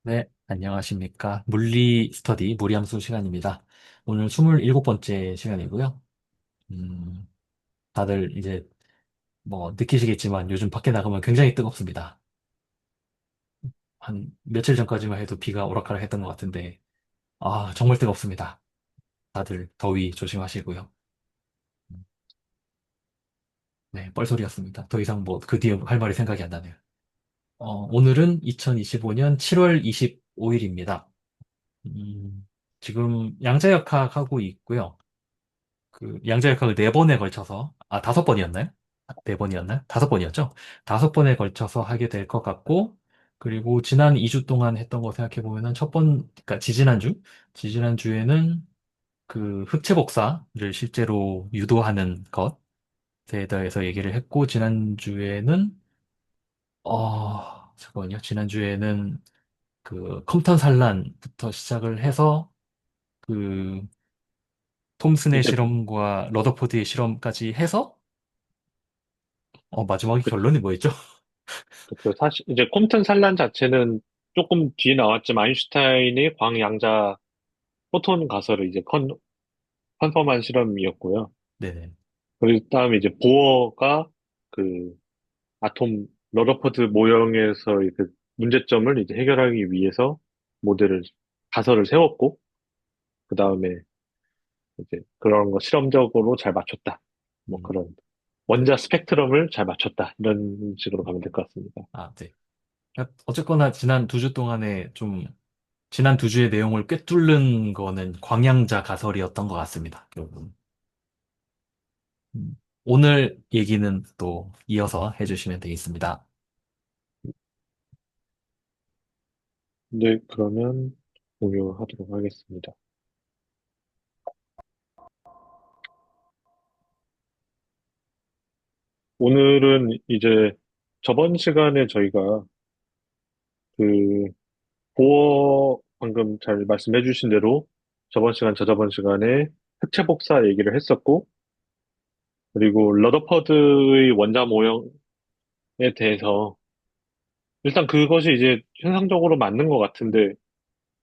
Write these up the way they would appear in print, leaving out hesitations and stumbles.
네, 안녕하십니까. 물리 스터디, 무리함수 시간입니다. 오늘 27번째 시간이고요. 음, 다들 이제 뭐 느끼시겠지만 요즘 밖에 나가면 굉장히 뜨겁습니다. 한 며칠 전까지만 해도 비가 오락가락 했던 것 같은데, 정말 뜨겁습니다. 다들 더위 조심하시고요. 네, 뻘소리였습니다. 더 이상 뭐 그 뒤에 할 말이 생각이 안 나네요. 오늘은 2025년 7월 25일입니다. 지금 양자역학 하고 있고요. 그 양자역학을 네 번에 걸쳐서, 다섯 번이었나요? 네 번이었나요? 다섯 번이었죠? 다섯 번에 걸쳐서 하게 될 것 같고, 그리고 지난 2주 동안 했던 거 생각해 보면은 그러니까 지지난주에는 그 흑체 복사를 실제로 유도하는 것에 대해서 얘기를 했고, 잠깐만요. 지난주에는 그 컴퓨터 산란부터 시작을 해서 그 톰슨의 이제 실험과 러더포드의 실험까지 해서 마지막에 그, 결론이 뭐였죠? 사실 이제 콤튼 산란 자체는 조금 뒤에 나왔지만 아인슈타인의 광양자 포톤 가설을 이제 컨펌한 실험이었고요. 네네. 그리고 다음에 이제 보어가 그 아톰 러더포드 모형에서의 그 문제점을 이제 해결하기 위해서 모델을 가설을 세웠고 그 다음에 이제 그런 거 실험적으로 잘 맞췄다. 뭐 음, 그런 원자 스펙트럼을 잘 맞췄다. 이런 식으로 가면 될 것 같습니다. 네. 어쨌거나 지난 두 주의 내용을 꿰뚫는 거는 광양자 가설이었던 것 같습니다. 결국은. 오늘 얘기는 또 이어서 해주시면 되겠습니다. 네, 그러면 공유하도록 하겠습니다. 오늘은 이제 저번 시간에 저희가 그 보어 방금 잘 말씀해 주신 대로 저번 시간, 저저번 시간에 흑체 복사 얘기를 했었고 그리고 러더퍼드의 원자 모형에 대해서 일단 그것이 이제 현상적으로 맞는 것 같은데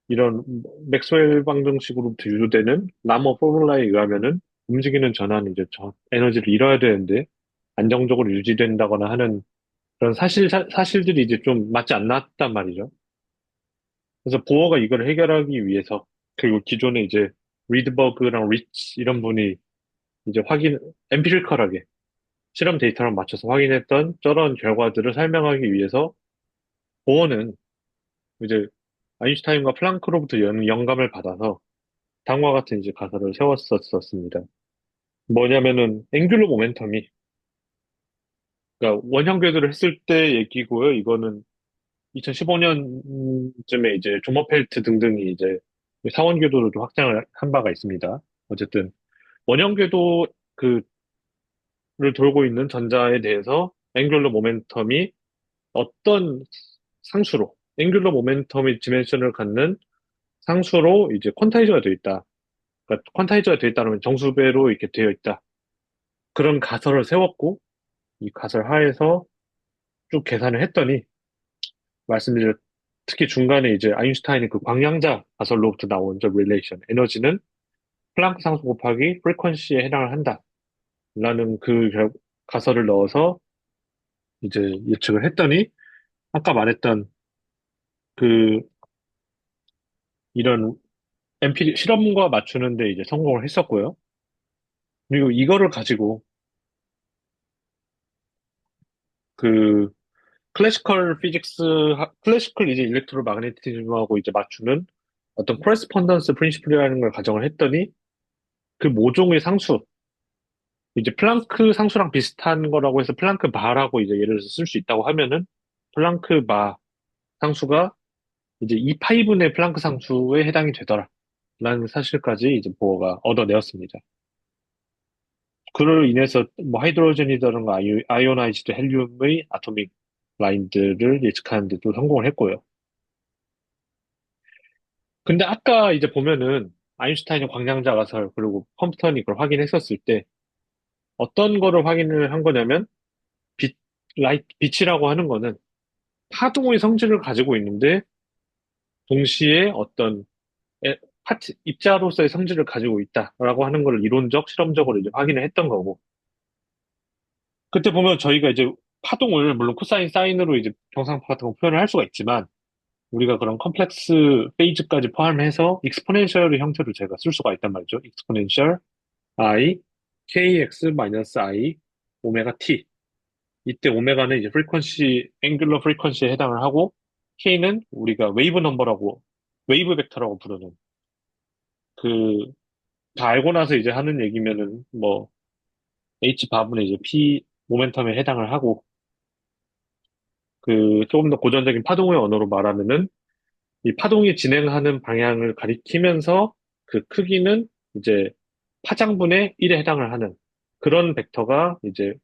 이런 맥스웰 방정식으로부터 유도되는 라머 포뮬라에 의하면은 움직이는 전하는 이제 저 에너지를 잃어야 되는데 안정적으로 유지된다거나 하는 그런 사실들이 이제 좀 맞지 않았단 말이죠. 그래서 보어가 이걸 해결하기 위해서, 그리고 기존에 이제 리드버그랑 리치 이런 분이 이제 엠피리컬하게 실험 데이터랑 맞춰서 확인했던 저런 결과들을 설명하기 위해서 보어는 이제 아인슈타인과 플랑크로부터 영감을 받아서 다음과 같은 이제 가설을 세웠었습니다. 뭐냐면은 앵귤러 모멘텀이, 그러니까 원형 궤도를 했을 때 얘기고요. 이거는 2015년쯤에 이제 조머펠트 등등이 이제 사원 궤도로도 확장을 한 바가 있습니다. 어쨌든 원형 궤도 그를 돌고 있는 전자에 대해서 앵귤러 모멘텀이 어떤 상수로 앵귤러 모멘텀의 디멘션을 갖는 상수로 이제 퀀타이저가 되어 있다. 그러니까 퀀타이저가 되어 있다면 정수배로 이렇게 되어 있다. 그런 가설을 세웠고 이 가설 하에서 쭉 계산을 했더니 말씀드린 특히 중간에 이제 아인슈타인의 그 광량자 가설로부터 나온 저 릴레이션 에너지는 플랑크 상수 곱하기 프리퀀시에 해당을 한다라는 가설을 넣어서 이제 예측을 했더니 아까 말했던 그 이런 엠피리 실험과 맞추는데 이제 성공을 했었고요. 그리고 이거를 가지고 그 클래시컬 이제 일렉트로마그네티즘하고 이제 맞추는 어떤 코레스폰던스 프린시플이라는 걸 가정을 했더니 그 모종의 상수, 이제 플랑크 상수랑 비슷한 거라고 해서 플랑크 바라고 이제 예를 들어서 쓸 수 있다고 하면은 플랑크 바 상수가 이제 2파이분의 플랑크 상수에 해당이 되더라. 라는 사실까지 이제 보어가 얻어내었습니다. 그로 인해서 뭐 하이드로젠이라든가 아이오나이즈드 헬륨의 아토믹 라인들을 예측하는 데도 성공을 했고요. 근데 아까 이제 보면은 아인슈타인의 광량자 가설 그리고 컴퓨터니 그걸 확인했었을 때 어떤 거를 확인을 한 거냐면 빛이라고 하는 거는 파동의 성질을 가지고 있는데 동시에 어떤 입자로서의 성질을 가지고 있다라고 하는 걸 이론적, 실험적으로 이제 확인을 했던 거고. 그때 보면 저희가 이제 파동을 물론 코사인, 사인으로 이제 경상파 같은 거 표현을 할 수가 있지만 우리가 그런 컴플렉스 페이즈까지 포함해서 익스포넨셜 형태로 제가 쓸 수가 있단 말이죠. 익스포넨셜 i kx-i 오메가 t. 이때 오메가는 이제 프리퀀시, 앵귤러 프리퀀시에 해당을 하고 k는 우리가 웨이브 넘버라고 웨이브 벡터라고 부르는 그 다 알고 나서 이제 하는 얘기면은 뭐 h 바분의 이제 p 모멘텀에 해당을 하고 그 조금 더 고전적인 파동의 언어로 말하면은 이 파동이 진행하는 방향을 가리키면서 그 크기는 이제 파장분의 1에 해당을 하는 그런 벡터가 이제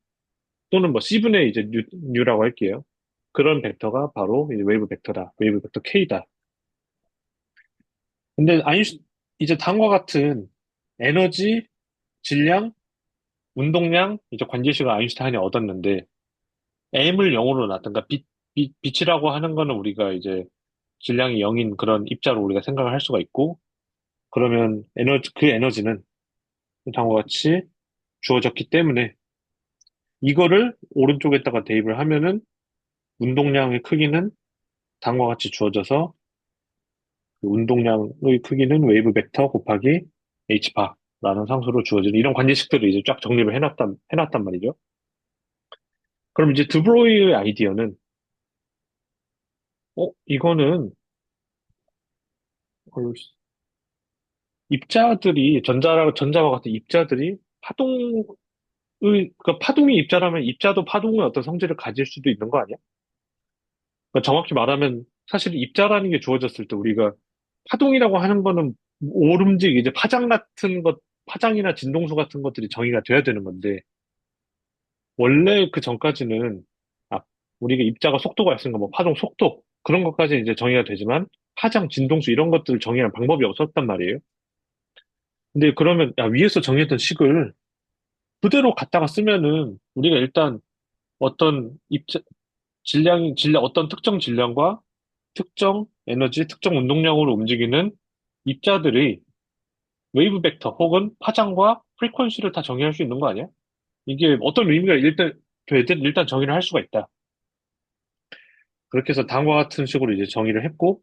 또는 뭐 C분의 이제 뉴라고 할게요. 그런 벡터가 바로 이제 웨이브 벡터다. 웨이브 벡터 K다. 근데 이제 다음과 같은 에너지, 질량, 운동량, 이제 관계식을 아인슈타인이 얻었는데 M을 0으로 놨던가 빛이라고 하는 거는 우리가 이제 질량이 0인 그런 입자로 우리가 생각을 할 수가 있고 그러면 그 에너지는 다음과 같이 주어졌기 때문에 이거를 오른쪽에다가 대입을 하면은 운동량의 크기는 다음과 같이 주어져서 그 운동량의 크기는 웨이브 벡터 곱하기 h바라는 상수로 주어지는 이런 관계식들을 이제 쫙 정립을 해놨단 말이죠. 그럼 이제 드브로이의 아이디어는 이거는 어, 입자들이 전자와 같은 입자들이 그러니까 파동이 입자라면 입자도 파동의 어떤 성질을 가질 수도 있는 거 아니야? 그러니까 정확히 말하면 사실 입자라는 게 주어졌을 때 우리가 파동이라고 하는 거는 오름직 이제 파장 같은 것, 파장이나 진동수 같은 것들이 정의가 돼야 되는 건데 원래 그 전까지는 아, 우리가 입자가 속도가 있으니까 뭐 파동 속도 그런 것까지 이제 정의가 되지만 파장, 진동수 이런 것들을 정의하는 방법이 없었단 말이에요. 근데 그러면 위에서 정의했던 식을 그대로 갖다가 쓰면은 우리가 일단 어떤 어떤 특정 질량과 특정 에너지, 특정 운동량으로 움직이는 입자들의 웨이브 벡터 혹은 파장과 프리퀀시를 다 정의할 수 있는 거 아니야? 이게 어떤 의미가 일단 되든 일단 정의를 할 수가 있다. 그렇게 해서 다음과 같은 식으로 이제 정의를 했고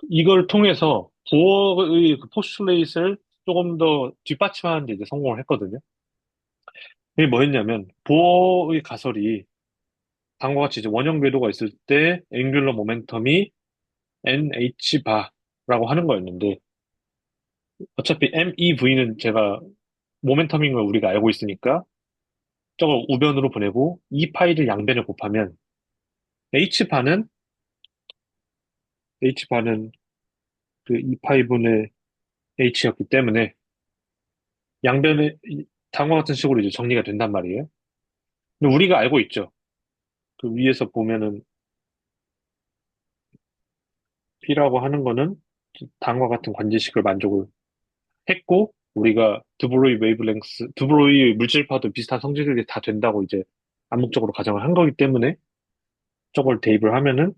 이걸 통해서 보어의 그 포스툴레이트를 조금 더 뒷받침하는 데 이제 성공을 했거든요. 이게 뭐였냐면 보어의 가설이 다음과 같이 이제 원형 궤도가 있을 때 앵귤러 모멘텀이 NH 바라고 하는 거였는데 어차피 MEV는 제가 모멘텀인 걸 우리가 알고 있으니까 저걸 우변으로 보내고 이 파이를 양변에 곱하면 H바는 H바는 그 2파이분의 H였기 때문에 양변에 다음과 같은 식으로 이제 정리가 된단 말이에요. 근데 우리가 알고 있죠. 그 위에서 보면은 P라고 하는 거는 다음과 같은 관계식을 만족을 했고 우리가 드브로이 물질파도 비슷한 성질들이 다 된다고 이제 암묵적으로 가정을 한 거기 때문에 저걸 대입을 하면은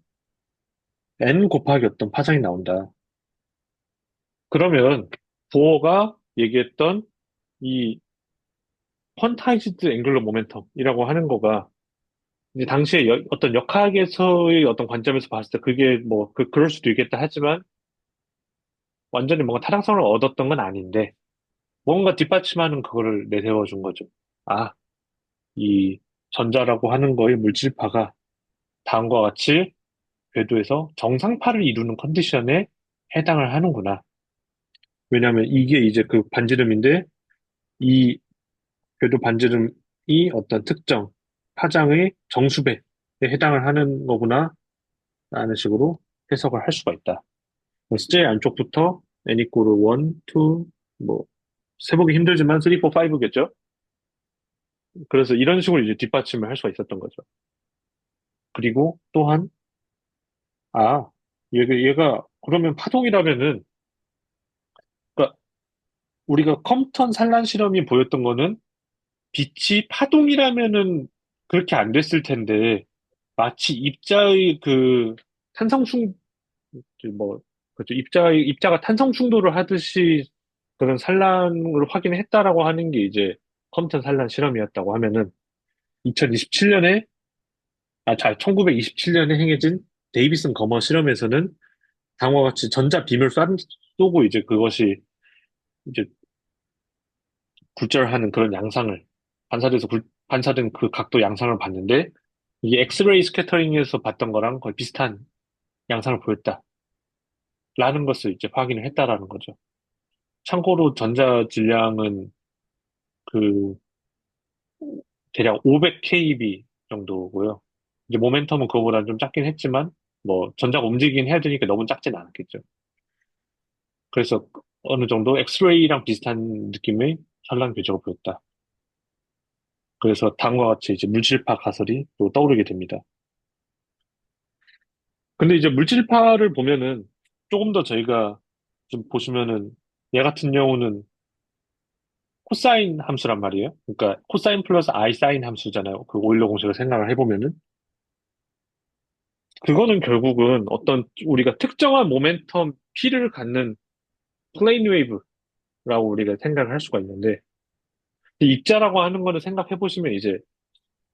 n 곱하기 어떤 파장이 나온다. 그러면 보어가 얘기했던 이 퀀타이즈드 앵글러 모멘텀이라고 하는 거가 이제 당시에 어떤 역학에서의 어떤 관점에서 봤을 때 그게 뭐 그럴 수도 있겠다 하지만 완전히 뭔가 타당성을 얻었던 건 아닌데 뭔가 뒷받침하는 그거를 내세워 준 거죠. 아, 이 전자라고 하는 거의 물질파가 다음과 같이 궤도에서 정상파를 이루는 컨디션에 해당을 하는구나. 왜냐하면 이게 이제 그 반지름인데 이 궤도 반지름이 어떤 특정 파장의 정수배에 해당을 하는 거구나 라는 식으로 해석을 할 수가 있다. 그래서 제일 안쪽부터 n 이꼬르 1, 2, 뭐 세보기 힘들지만 3, 4, 5겠죠? 그래서 이런 식으로 이제 뒷받침을 할 수가 있었던 거죠. 그리고 또한 아 얘가 그러면 파동이라면은 그러니까 우리가 컴퓨터 산란 실험이 보였던 거는 빛이 파동이라면은 그렇게 안 됐을 텐데 마치 입자의 그 탄성중 뭐, 그죠. 입자가 탄성 충돌을 하듯이 그런 산란을 확인했다라고 하는 게 이제 컴퓨터 산란 실험이었다고 하면은 2027년에, 1927년에 행해진 데이비슨 거머 실험에서는 다음과 같이 전자 빔을 쏘고 이제 그것이 이제 굴절하는 그런 양상을 반사된 그 각도 양상을 봤는데 이게 엑스레이 스캐터링에서 봤던 거랑 거의 비슷한 양상을 보였다라는 것을 이제 확인을 했다라는 거죠. 참고로 전자 질량은 그 대략 500 kb 정도고요. 이제 모멘텀은 그거보다는 좀 작긴 했지만 뭐 전자가 움직이긴 해야 되니까 너무 작진 않았겠죠. 그래서 어느 정도 엑스레이랑 비슷한 느낌의 산란 궤적을 보였다. 그래서 다음과 같이 이제 물질파 가설이 또 떠오르게 됩니다. 근데 이제 물질파를 보면은 조금 더 저희가 좀 보시면은 얘 같은 경우는 코사인 함수란 말이에요. 그러니까 코사인 플러스 아이 사인 함수잖아요. 그 오일러 공식을 생각을 해보면은 그거는 결국은 어떤 우리가 특정한 모멘텀 P를 갖는 플레인 웨이브라고 우리가 생각을 할 수가 있는데 이 입자라고 하는 거는 생각해 보시면 이제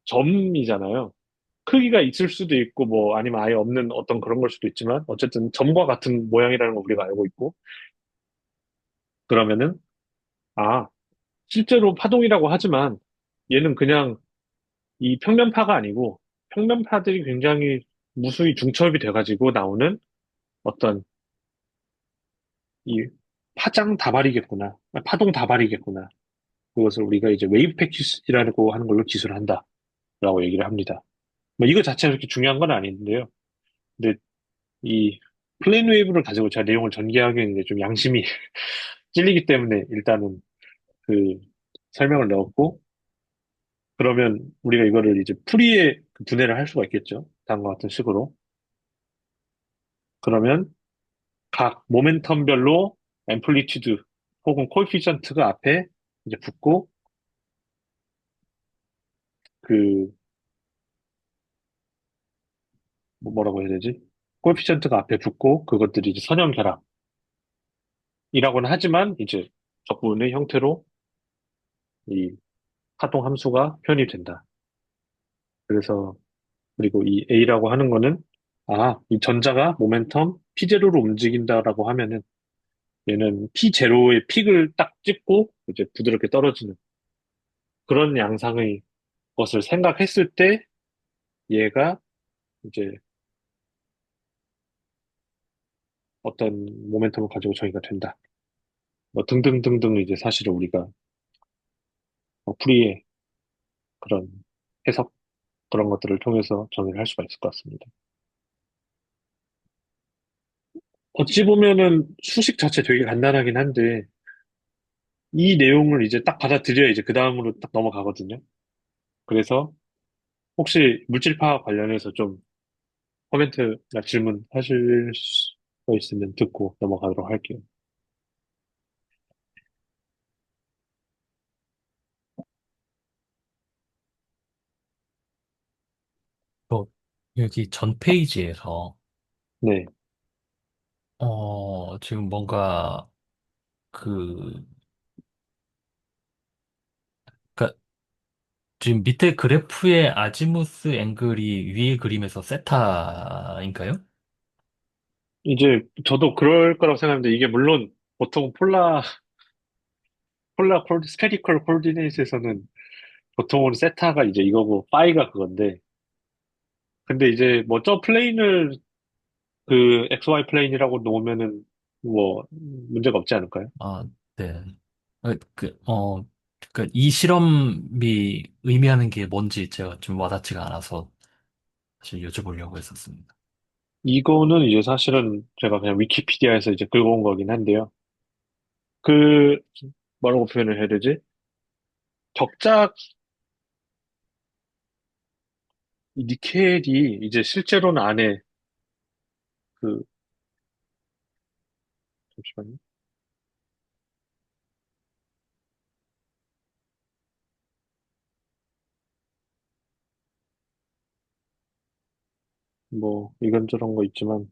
점이잖아요. 크기가 있을 수도 있고 뭐 아니면 아예 없는 어떤 그런 걸 수도 있지만 어쨌든 점과 같은 모양이라는 걸 우리가 알고 있고 그러면은 아 실제로 파동이라고 하지만 얘는 그냥 이 평면파가 아니고 평면파들이 굉장히 무수히 중첩이 돼가지고 나오는 어떤 이 파장 다발이겠구나. 파동 다발이겠구나. 그것을 우리가 이제 웨이브 패킷이라고 하는 걸로 기술한다라고 얘기를 합니다. 뭐 이거 자체가 그렇게 중요한 건 아닌데요. 근데 이 플레인 웨이브를 가지고 제가 내용을 전개하기에는 이제 좀 양심이 찔리기 때문에 일단은 그 설명을 넣었고 그러면 우리가 이거를 이제 풀이에 그 분해를 할 수가 있겠죠. 다음과 같은 식으로. 그러면 각 모멘텀별로 앰플리튜드 혹은 코에피션트가 앞에 이제 붙고 그 뭐라고 해야 되지? 코에피션트가 앞에 붙고 그것들이 이제 선형 결합이라고는 하지만 이제 적분의 형태로 이 파동 함수가 표현이 된다. 그래서 그리고 이 A라고 하는 거는 이 전자가 모멘텀 P0로 움직인다라고 하면은 얘는 P0의 픽을 딱 찍고 이제 부드럽게 떨어지는 그런 양상의 것을 생각했을 때 얘가 이제 어떤 모멘텀을 가지고 저희가 된다. 뭐 등등등등 이제 사실은 우리가 풀이의 그런 해석 그런 것들을 통해서 정의를 할 수가 있을 것 같습니다. 어찌 보면은 수식 자체 되게 간단하긴 한데 이 내용을 이제 딱 받아들여야 이제 그 다음으로 딱 넘어가거든요. 그래서 혹시 물질파학 관련해서 좀 코멘트나 질문 하실 거 있으면 듣고 넘어가도록 할게요. 또 여기 전 페이지에서 네. 지금 뭔가 그 그러니까 지금 밑에 그래프의 아지무스 앵글이 위에 그림에서 세타인가요? 이제 저도 그럴 거라고 생각하는데 이게 물론 보통 스페리컬 코디네이트에서는 보통은 세타가 이제 이거고 파이가 그건데 근데 이제 뭐 저 플레인을 그 XY 플레인이라고 놓으면은 뭐 문제가 없지 않을까요? 아, 네. 이 실험이 의미하는 게 뭔지 제가 좀 와닿지가 않아서 사실 여쭤보려고 했었습니다. 이거는 이제 사실은 제가 그냥 위키피디아에서 이제 긁어온 거긴 한데요. 그 뭐라고 표현을 해야 되지? 격자 이 니켈이 이제 실제로는 안에 그 잠시만요. 뭐 이런저런 거 있지만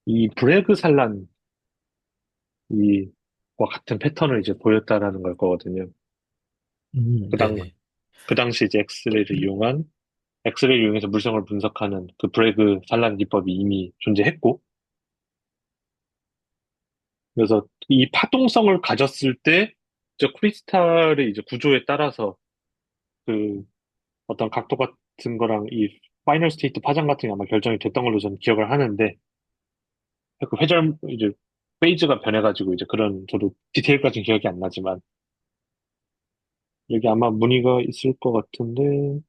이 브레그 산란 이와 같은 패턴을 이제 보였다라는 걸 거거든요. 그 당, 네네. 그 당시 이제 엑스레이를 이용해서 물성을 분석하는 그 브레그 산란 기법이 이미 존재했고, 그래서 이 파동성을 가졌을 때, 이제 크리스탈의 이제 구조에 따라서 그 어떤 각도 같은 거랑 이 파이널 스테이트 파장 같은 게 아마 결정이 됐던 걸로 저는 기억을 하는데, 그 이제 페이즈가 변해가지고 이제 그런 저도 디테일까지는 기억이 안 나지만, 여기 아마 무늬가 있을 것 같은데,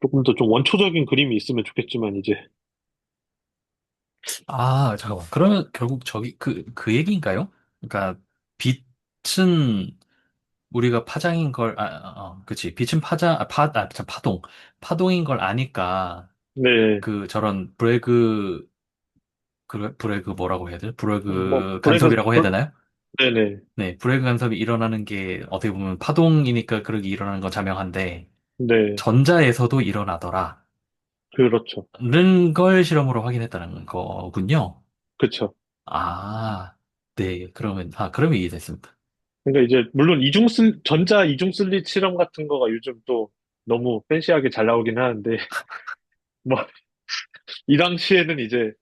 조금 더 좀 원초적인 그림이 있으면 좋겠지만, 이제, 아, 잠깐만. 그러면 결국 저기 그 얘기인가요? 그러니까 빛은 우리가 파장인 걸, 그치. 빛은 참, 파동인 걸 아니까, 네, 저런 브레그 뭐라고 해야 돼? 뭐, 브레그 간섭이라고 해야 되나요? 네네, 네, 브레그 간섭이 일어나는 게 어떻게 보면 파동이니까 그렇게 일어나는 건 자명한데, 네, 전자에서도 일어나더라. 그렇죠. 는 걸 실험으로 확인했다는 거군요. 그쵸. 아, 네. 그러면 이해됐습니다. 그러니까 이제, 물론 전자 이중슬릿 실험 같은 거가 요즘 또 너무 팬시하게 잘 나오긴 하는데, 뭐, 이 당시에는 이제,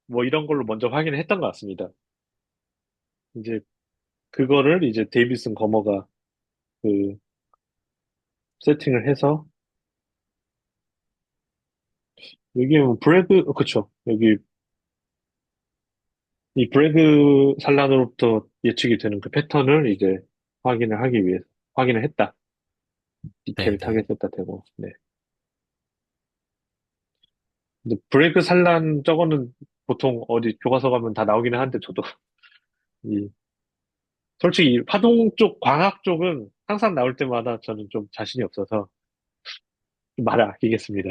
뭐 이런 걸로 먼저 확인을 했던 것 같습니다. 이제, 그거를 이제 데이비슨 거머가 그 세팅을 해서, 여기 뭐 그쵸. 여기 이 브레그 산란으로부터 예측이 되는 그 패턴을 이제 확인을 하기 위해서 확인을 했다. 디테일 네네. 타겟했다 되고. 네. 근데 브레그 산란 저거는 보통 어디 교과서 가면 다 나오기는 한데 저도 이 솔직히 이 파동 쪽 광학 쪽은 항상 나올 때마다 저는 좀 자신이 없어서 좀 말을 아끼겠습니다.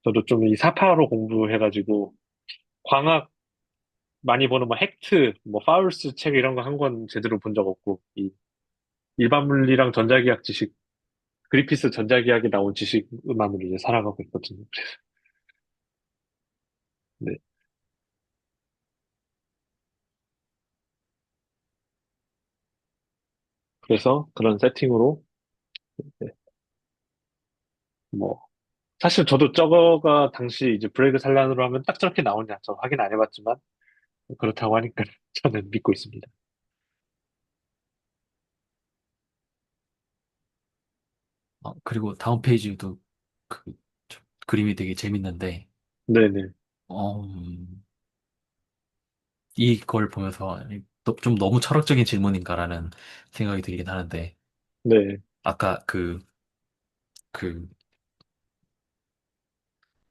저도 좀 이 사파로 공부해가지고 광학 많이 보는 뭐 헥트, 뭐 파울스 책 이런 거 한 권 제대로 본 적 없고 이 일반 물리랑 전자기학 지식 그리피스 전자기학에 나온 지식만으로 이제 살아가고 있거든요. 네. 그래서 그런 세팅으로 네, 뭐 사실 저도 저거가 당시 이제 브레이크 산란으로 하면 딱 저렇게 나오냐 저 확인 안 해봤지만 그렇다고 하니까 저는 믿고 있습니다. 그리고 다음 페이지도 그, 그림이 되게 재밌는데, 네네. 음, 이걸 보면서 또 좀 너무 철학적인 질문인가라는 생각이 들긴 하는데, 네. 아까 그,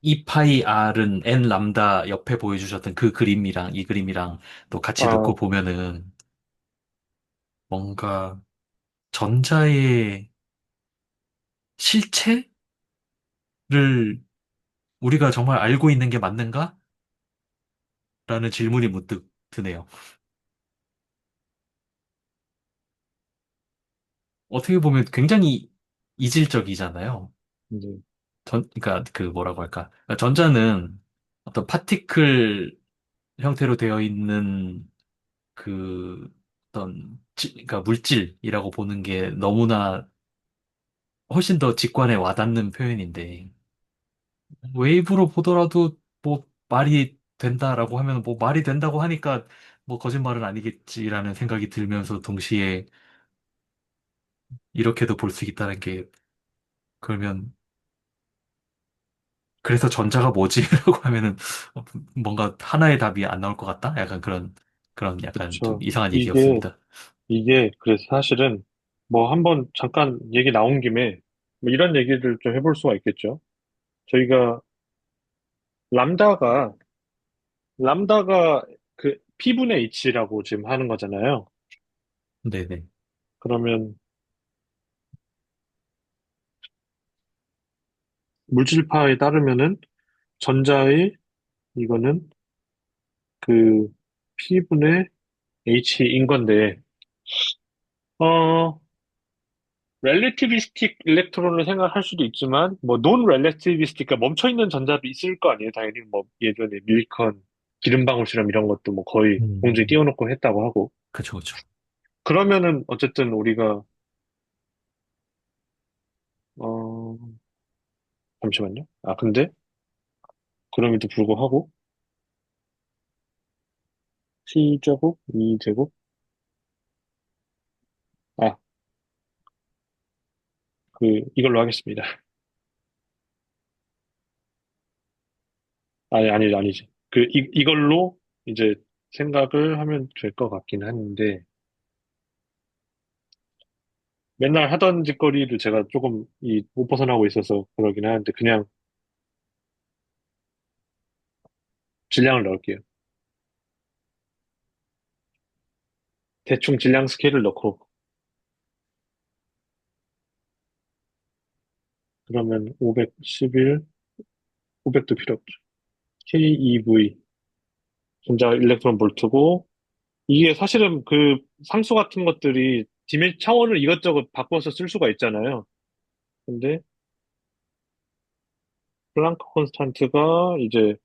E 파이 R은 N 람다 옆에 보여주셨던 그 그림이랑 이 그림이랑 또 같이 아, 놓고 보면은 뭔가 전자의 실체를 우리가 정말 알고 있는 게 맞는가? 라는 질문이 문득 드네요. 어떻게 보면 굉장히 이질적이잖아요. 네. 그러니까 그 뭐라고 할까? 그러니까 전자는 어떤 파티클 형태로 되어 있는 그 그러니까 물질이라고 보는 게 너무나 훨씬 더 직관에 와닿는 표현인데 웨이브로 보더라도 뭐 말이 된다라고 하면 뭐 말이 된다고 하니까 뭐 거짓말은 아니겠지라는 생각이 들면서 동시에 이렇게도 볼 수 있다는 게 그러면 그래서 전자가 뭐지? 라고 하면은 뭔가 하나의 답이 안 나올 것 같다? 약간 그런 약간 좀 그쵸. 이상한 이게, 얘기였습니다. 그래서 사실은 뭐 한번 잠깐 얘기 나온 김에 뭐 이런 얘기를 좀 해볼 수가 있겠죠. 저희가 람다가, 람다가 그 P분의 H라고 지금 하는 거잖아요. 네네. 그러면 물질파에 따르면은 전자의 이거는 그 P분의 H인 건데, 어, 렐리티비스틱 일렉트론을 생각할 수도 있지만, 뭐, 논 렐리티비스틱, 그러니까 멈춰있는 전자도 있을 거 아니에요. 당연히 뭐, 예전에 밀컨, 기름방울 실험 이런 것도 뭐 거의 공중에 음, 띄워놓고 했다고 하고. 그쵸, 그쵸. 그러면은, 어쨌든 우리가, 어, 잠시만요. 아, 근데, 그럼에도 불구하고, T제곱, 2제곱, 아, 이걸로 하겠습니다. 아니지. 이걸로 이제 생각을 하면 될 것 같긴 한데, 맨날 하던 짓거리를 제가 조금 못 벗어나고 있어서 그러긴 하는데, 그냥 질량을 넣을게요. 대충 질량 스케일을 넣고, 그러면 511, 500도 필요 없죠. KEV, 전자 일렉트론 볼트고, 이게 사실은 그 상수 같은 것들이 차원을 이것저것 바꿔서 쓸 수가 있잖아요. 근데 플랑크 콘스탄트가 이제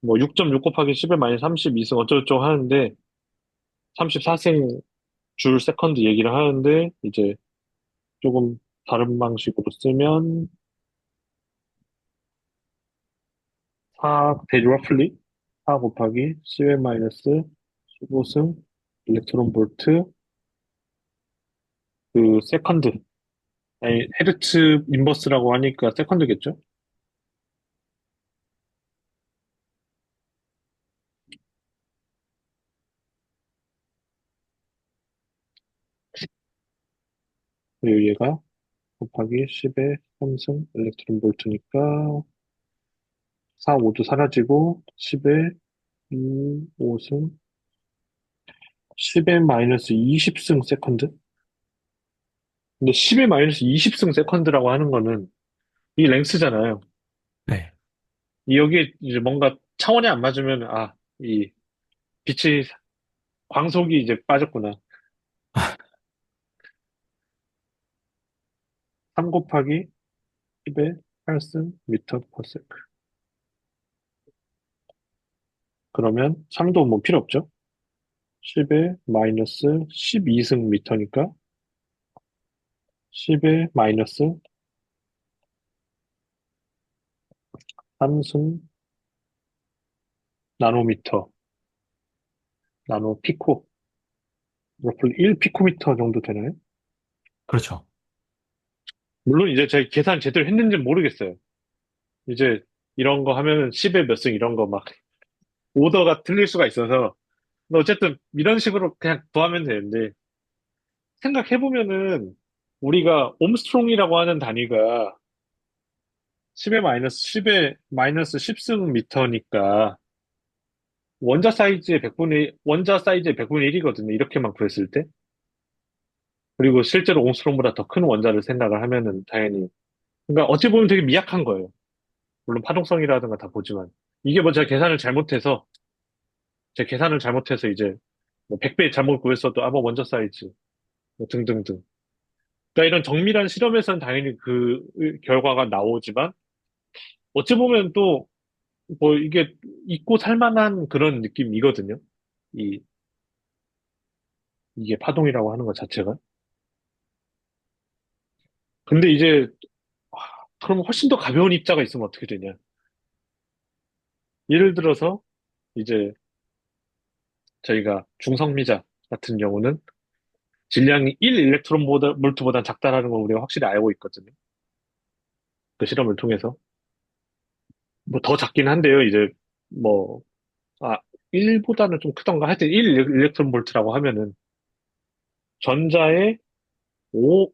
뭐 6.6 곱하기 10의 마이너스 32승 어쩌고저쩌고 하는데 34생 줄 세컨드 얘기를 하는데 이제 조금 다른 방식으로 쓰면 4 러플리 4 곱하기 10의 마이너스 15승 일렉트론 볼트 세컨드 아니 헤르츠 인버스라고 하니까 세컨드겠죠? 그리고 얘가 곱하기 10의 3승 일렉트론 볼트니까 4, 5도 사라지고 10의 2, 5승 10의 마이너스 20승 세컨드? 근데 10의 마이너스 20승 세컨드라고 하는 거는 이 랭스잖아요. 네. 여기에 이제 뭔가 차원이 안 맞으면, 이 빛이, 광속이 이제 빠졌구나. 3 곱하기 10의 8승 미터 퍼 세컨드. 그러면 3도 뭐 필요 없죠? 10의 마이너스 12승 미터니까 10의 마이너스 3승 나노미터, 나노 피코, 러플 1 피코미터 정도 되나요? 그렇죠. 물론 이제 제가 계산 제대로 했는지 모르겠어요. 이제 이런 거 하면은 10의 몇 승 이런 거 막 오더가 틀릴 수가 있어서 근데 어쨌든 이런 식으로 그냥 구하면 되는데 생각해보면은 우리가 옴스트롱이라고 하는 단위가 10의 마이너스 10의 마이너스 10승 미터니까 원자 사이즈의 100분의 1이거든요. 이렇게만 구했을 때. 그리고 실제로 옴스트롱보다 더 큰 원자를 생각을 하면은 당연히 그러니까 어찌 보면 되게 미약한 거예요. 물론 파동성이라든가 다 보지만 이게 뭐 제가 계산을 잘못해서 제 계산을 잘못해서 이제 뭐 100배 잘못 구했어도 뭐 원자 사이즈 뭐 등등등. 그러니까 이런 정밀한 실험에서는 당연히 그 결과가 나오지만 어찌 보면 또 뭐 이게 잊고 살만한 그런 느낌이거든요. 이 이게 파동이라고 하는 것 자체가. 근데 이제 그럼 훨씬 더 가벼운 입자가 있으면 어떻게 되냐? 예를 들어서 이제 저희가 중성미자 같은 경우는 질량이 1 일렉트론 볼트보다 작다라는 걸 우리가 확실히 알고 있거든요. 그 실험을 통해서. 뭐 더 작긴 한데요. 이제 뭐 아, 1보다는 좀 크던가. 하여튼 1 일렉트론 볼트라고 하면은 전자의 5,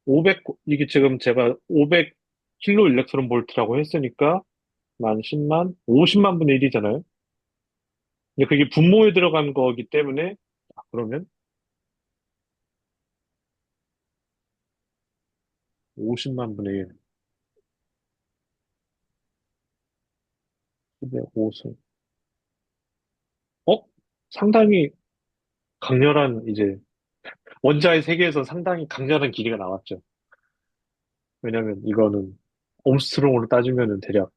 500, 이게 지금 제가 500 킬로 일렉트론 볼트라고 했으니까 만 10만, 50만 분의 1이잖아요. 근데 그게 분모에 들어간 거기 때문에 그러면 50만 분의 1, 5승. 어? 상당히 강렬한 이제 원자의 세계에서 상당히 강렬한 길이가 나왔죠. 왜냐면 이거는 옴스트롱으로 따지면은 대략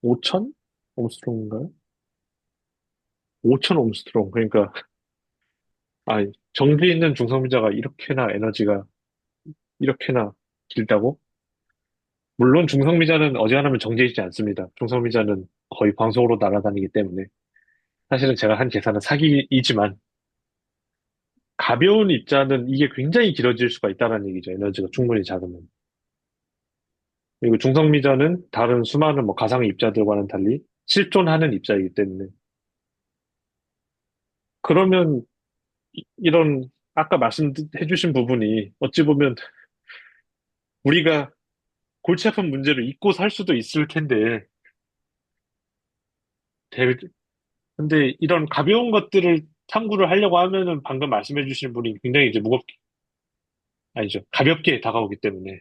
5천? 옴스트롱인가요? 5천 옴스트롱. 그러니까, 정지해 있는 중성미자가 이렇게나 에너지가 이렇게나 길다고? 물론 중성미자는 어지간하면 정지해 있지 않습니다. 중성미자는 거의 광속으로 날아다니기 때문에. 사실은 제가 한 계산은 사기이지만, 가벼운 입자는 이게 굉장히 길어질 수가 있다는 얘기죠. 에너지가 충분히 작으면. 그리고 중성미자는 다른 수많은 뭐 가상의 입자들과는 달리 실존하는 입자이기 때문에. 그러면 이런 아까 말씀해주신 부분이 어찌 보면 우리가 골치 아픈 문제를 잊고 살 수도 있을 텐데, 대- 근데 이런 가벼운 것들을 탐구를 하려고 하면은 방금 말씀해주신 분이 굉장히 이제 무겁게, 아니죠. 가볍게 다가오기 때문에,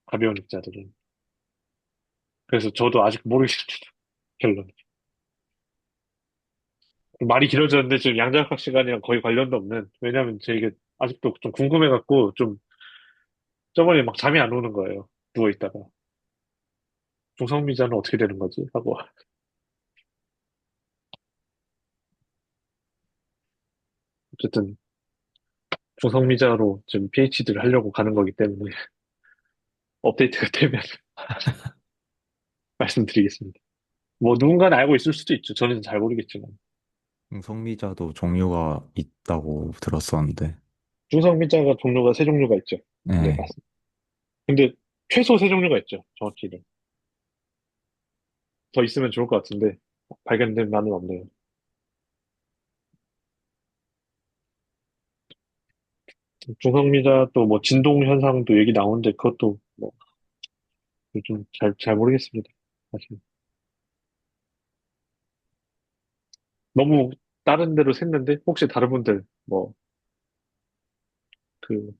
가벼운 입자들은. 그래서 저도 아직 모르겠습니다. 결론. 말이 길어졌는데 지금 양자역학 시간이랑 거의 관련도 없는, 왜냐면 제 이게 아직도 좀 궁금해갖고 좀 저번에 막 잠이 안 오는 거예요. 누워있다가. 중성미자는 어떻게 되는 거지? 하고. 어쨌든 중성미자로 지금 PhD를 하려고 가는 거기 때문에 업데이트가 되면 말씀드리겠습니다. 뭐 누군가는 알고 있을 수도 있죠. 저는 잘 모르겠지만. 성미자도 종류가 있다고 들었었는데. 중성미자가 종류가 세 종류가 있죠. 네, 네. 맞습니다. 근데 최소 세 종류가 있죠. 정확히는. 더 있으면 좋을 것 같은데 발견된 바는 없네요. 중성미자 또 뭐 진동 현상도 얘기 나오는데 그것도 뭐 요즘 잘 모르겠습니다. 사실. 너무 다른 데로 샜는데 혹시 다른 분들 뭐 그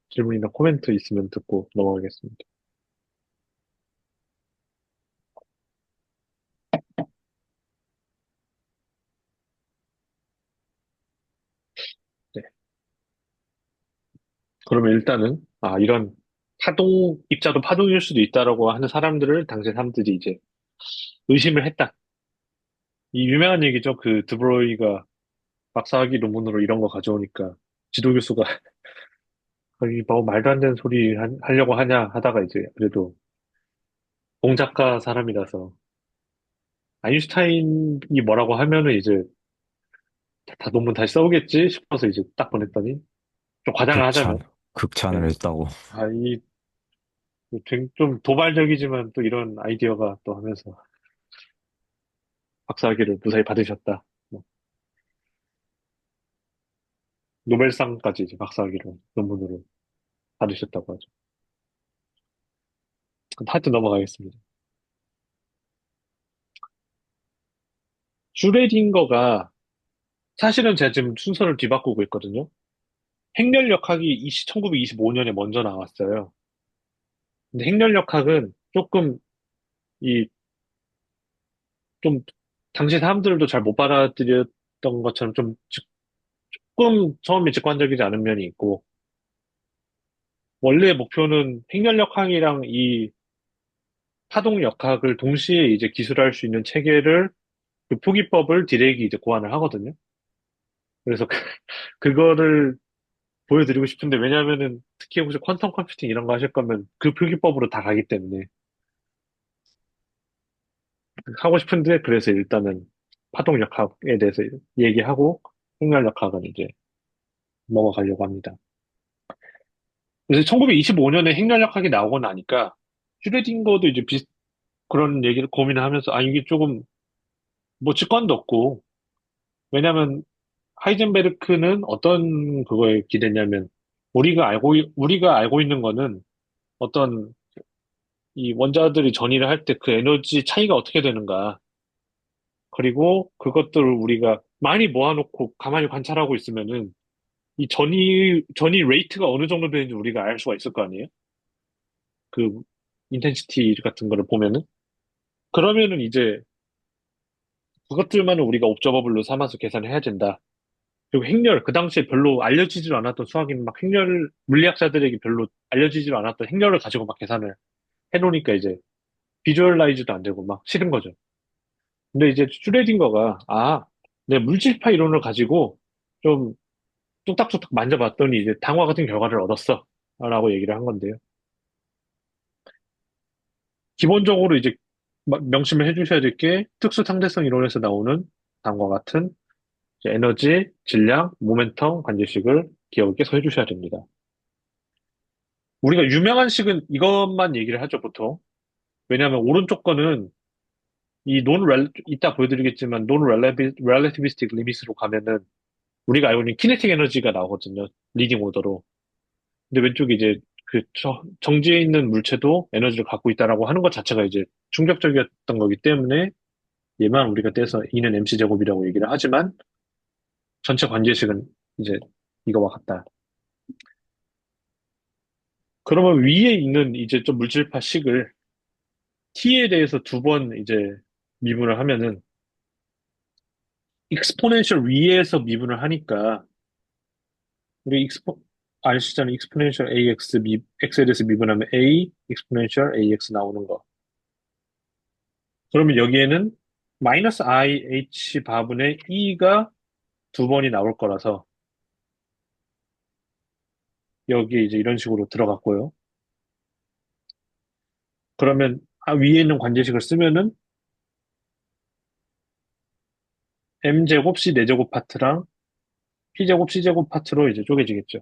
질문이나 코멘트 있으면 듣고 넘어가겠습니다. 네. 그러면 일단은 이런 입자도 파동일 수도 있다라고 하는 사람들을 당시 사람들이 이제 의심을 했다. 이 유명한 얘기죠. 그 드브로이가 박사학위 논문으로 이런 거 가져오니까 지도 교수가 이 뭐 말도 안 되는 소리 하려고 하냐 하다가 이제 그래도 공작가 사람이라서 아인슈타인이 뭐라고 하면은 이제 다 논문 다시 써오겠지 싶어서 이제 딱 보냈더니 좀 과장을 극찬, 하자면 극찬을 예. 했다고. 이 좀 도발적이지만 또 이런 아이디어가 또 하면서 박사학위를 무사히 받으셨다. 뭐 노벨상까지 이제 박사학위로 논문으로 받으셨다고 하죠. 하여튼 넘어가겠습니다. 슈레딩거가 사실은 제가 지금 순서를 뒤바꾸고 있거든요. 행렬역학이 1925년에 먼저 나왔어요. 근데 행렬역학은 이, 좀, 당시 사람들도 잘 못 받아들였던 것처럼 조금 처음에 직관적이지 않은 면이 있고, 원래 목표는 행렬역학이랑 이 파동역학을 동시에 이제 기술할 수 있는 체계를, 그 표기법을 디렉이 이제 고안을 하거든요. 그래서 그거를 보여드리고 싶은데, 왜냐면은, 특히 혹시 퀀텀 컴퓨팅 이런 거 하실 거면 그 표기법으로 다 가기 때문에, 하고 싶은데, 그래서 일단은 파동역학에 대해서 얘기하고, 행렬역학은 이제 넘어가려고 합니다. 그래서 1925년에 행렬역학이 나오고 나니까, 슈레딩거도 이제 그런 얘기를 고민을 하면서, 이게 조금, 뭐, 직관도 없고, 왜냐면, 하이젠베르크는 어떤 그거에 기대냐면, 우리가 알고 있는 거는 어떤 이 원자들이 전이를 할 때 그 에너지 차이가 어떻게 되는가. 그리고 그것들을 우리가 많이 모아놓고 가만히 관찰하고 있으면은 이 전이 레이트가 어느 정도 되는지 우리가 알 수가 있을 거 아니에요? 그 인텐시티 같은 거를 보면은 그러면은 이제 그것들만은 우리가 옵저버블로 삼아서 계산해야 된다. 그리고 행렬, 그 당시에 별로 알려지지도 않았던 수학인 막 행렬, 물리학자들에게 별로 알려지지도 않았던 행렬을 가지고 막 계산을 해놓으니까 이제 비주얼라이즈도 안 되고 막 싫은 거죠. 근데 이제 슈레딩거가, 내 물질파 이론을 가지고 좀 뚝딱뚝딱 만져봤더니 이제 당화 같은 결과를 얻었어. 라고 얘기를 한 건데요. 기본적으로 이제 명심을 해주셔야 될 게 특수 상대성 이론에서 나오는 당과 같은 이제 에너지, 질량, 모멘텀 관계식을 기억을 계속 해주셔야 됩니다. 우리가 유명한 식은 이것만 얘기를 하죠, 보통. 왜냐하면 오른쪽 거는 이따 보여드리겠지만 논 relativistic limit으로 가면은 우리가 알고 있는 키네틱 에너지가 나오거든요. 리딩 오더로. 근데 왼쪽에 이제 정지해 있는 물체도 에너지를 갖고 있다라고 하는 것 자체가 이제 충격적이었던 거기 때문에 얘만 우리가 떼서 E는 mc 제곱이라고 얘기를 하지만 전체 관계식은 이제 이거와 같다. 그러면 위에 있는 이제 좀 물질파 식을 T에 대해서 두 번 이제 미분을 하면은 익스포넨셜 위에서 미분을 하니까 우리 아시잖아요. 익스포넨셜 x에 대해서 미분하면 a 익스포넨셜 ax 나오는 거. 그러면 여기에는 마이너스 IH 바분의 E가 두 번이 나올 거라서 여기에 이제 이런 식으로 들어갔고요. 그러면 위에 있는 관계식을 쓰면은 M제곱 C4제곱 파트랑 P제곱 C제곱 파트로 이제 쪼개지겠죠.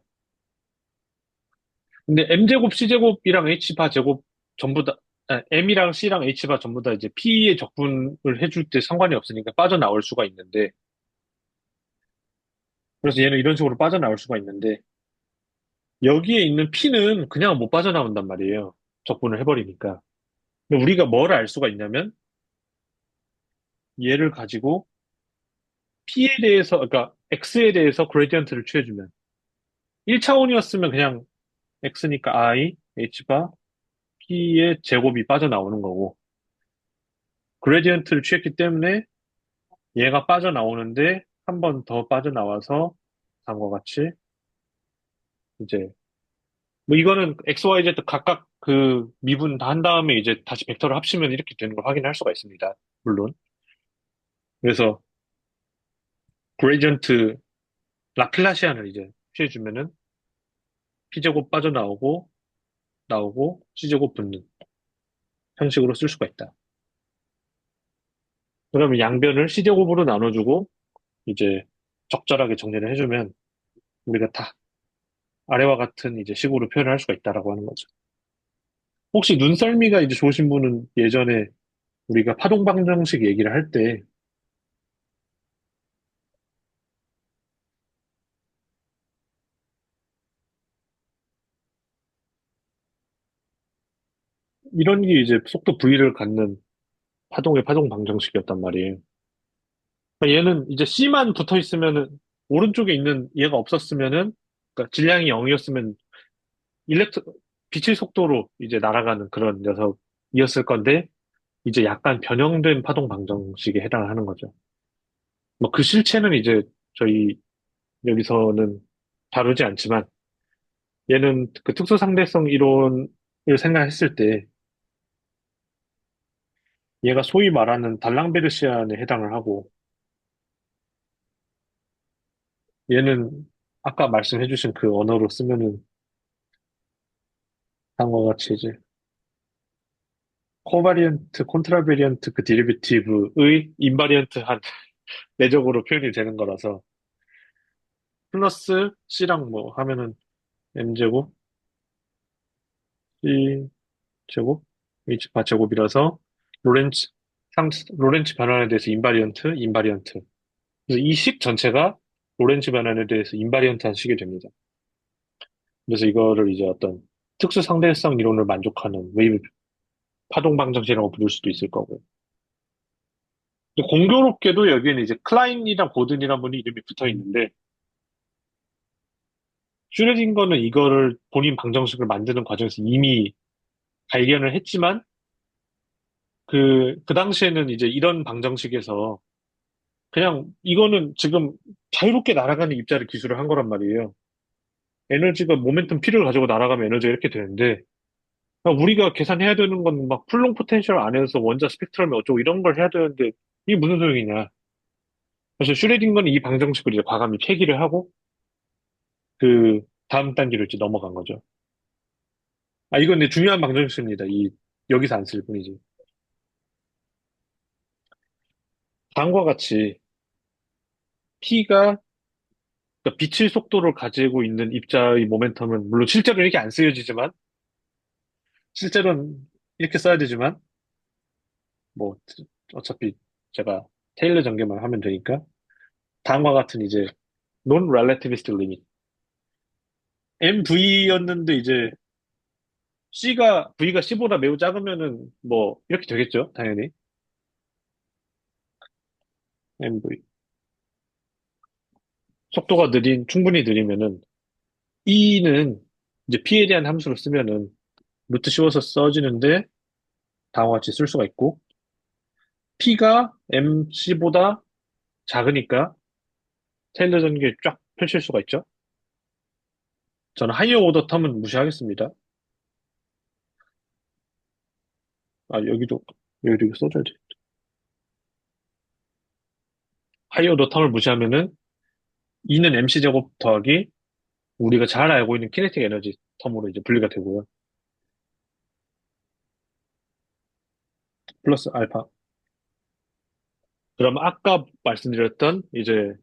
근데 M제곱 C제곱이랑 H바 제곱 전부 다, M이랑 C랑 H바 전부 다 이제 P의 적분을 해줄 때 상관이 없으니까 빠져나올 수가 있는데, 그래서 얘는 이런 식으로 빠져나올 수가 있는데, 여기에 있는 P는 그냥 못 빠져나온단 말이에요. 적분을 해버리니까. 근데 우리가 뭘 알 수가 있냐면, 얘를 가지고 P에 대해서, 그러니까 X에 대해서 그레디언트를 취해주면, 1차원이었으면 그냥 X니까 I, H바, P의 제곱이 빠져나오는 거고, 그레디언트를 취했기 때문에 얘가 빠져나오는데 한 번 더 빠져나와서 다음과 같이 이제 뭐 이거는 x, y, z 각각 그 미분 다 한 다음에 이제 다시 벡터를 합치면 이렇게 되는 걸 확인할 수가 있습니다. 물론. 그래서 그레디언트 라플라시안을 이제 취해주면은 p제곱 빠져나오고 나오고 c제곱 붙는 형식으로 쓸 수가 있다. 그러면 양변을 c제곱으로 나눠주고 이제 적절하게 정리를 해주면 우리가 다 아래와 같은 이제 식으로 표현을 할 수가 있다라고 하는 거죠. 혹시 눈썰미가 이제 좋으신 분은 예전에 우리가 파동방정식 얘기를 할 때 이런 게 이제 속도 V를 갖는 파동의 파동방정식이었단 말이에요. 그러니까 얘는 이제 C만 붙어 있으면은 오른쪽에 있는 얘가 없었으면은 그러니까 질량이 0이었으면 일렉트 빛의 속도로 이제 날아가는 그런 녀석이었을 건데 이제 약간 변형된 파동방정식에 해당을 하는 거죠. 뭐 그 실체는 이제 저희 여기서는 다루지 않지만 얘는 그 특수상대성 이론을 생각했을 때 얘가 소위 말하는 달랑베르시안에 해당을 하고 얘는 아까 말씀해주신 그 언어로 쓰면은 다음과 같이 이제 코바리언트, 콘트라베리언트 그 디리비티브의 인바리언트한 내적으로 표현이 되는 거라서 플러스 C랑 뭐 하면은 M제곱, C제곱, H바 제곱이라서 로렌츠 로렌츠 변환에 대해서 인바리언트. 그래서 이 식 전체가 로렌츠 변환에 대해서 인바리언트한 식이 됩니다. 그래서 이거를 이제 어떤 특수 상대성 이론을 만족하는 웨이브 파동 방정식이라고 부를 수도 있을 거고. 근데 공교롭게도 여기에는 이제 클라인이랑 보든이란 분이 이름이 붙어 있는데 슈레딩거는 이거를 본인 방정식을 만드는 과정에서 이미 발견을 했지만 그 당시에는 이제 이런 방정식에서 그냥 이거는 지금 자유롭게 날아가는 입자를 기술을 한 거란 말이에요. 에너지가 모멘텀 P를 가지고 날아가면 에너지가 이렇게 되는데 우리가 계산해야 되는 건 막 쿨롱 포텐셜 안에서 원자 스펙트럼이 어쩌고 이런 걸 해야 되는데 이게 무슨 소용이냐. 그래서 슈레딩거는 이 방정식을 이제 과감히 폐기를 하고 그 다음 단계로 이제 넘어간 거죠. 아, 이건 근데 중요한 방정식입니다. 여기서 안 쓸 뿐이지. 다음과 같이 P가 그러니까 빛의 속도를 가지고 있는 입자의 모멘텀은 물론 실제로 이렇게 안 쓰여지지만 실제로는 이렇게 써야 되지만 뭐 어차피 제가 테일러 전개만 하면 되니까 다음과 같은 이제 non-relativistic limit MV였는데 이제 V가 C보다 매우 작으면은 뭐 이렇게 되겠죠 당연히 MV 속도가 충분히 느리면은 E는 이제 P에 대한 함수를 쓰면은 루트 씌워서 써지는데 다음과 같이 쓸 수가 있고 P가 MC보다 작으니까 테일러 전개 쫙 펼칠 수가 있죠. 저는 하이어 오더 텀은 무시하겠습니다. 아, 여기도 이거 써줘야 돼. 하이어 오더 텀을 무시하면은 E는 MC 제곱 더하기 우리가 잘 알고 있는 키네틱 에너지 텀으로 이제 분리가 되고요. 플러스 알파. 그럼 아까 말씀드렸던 이제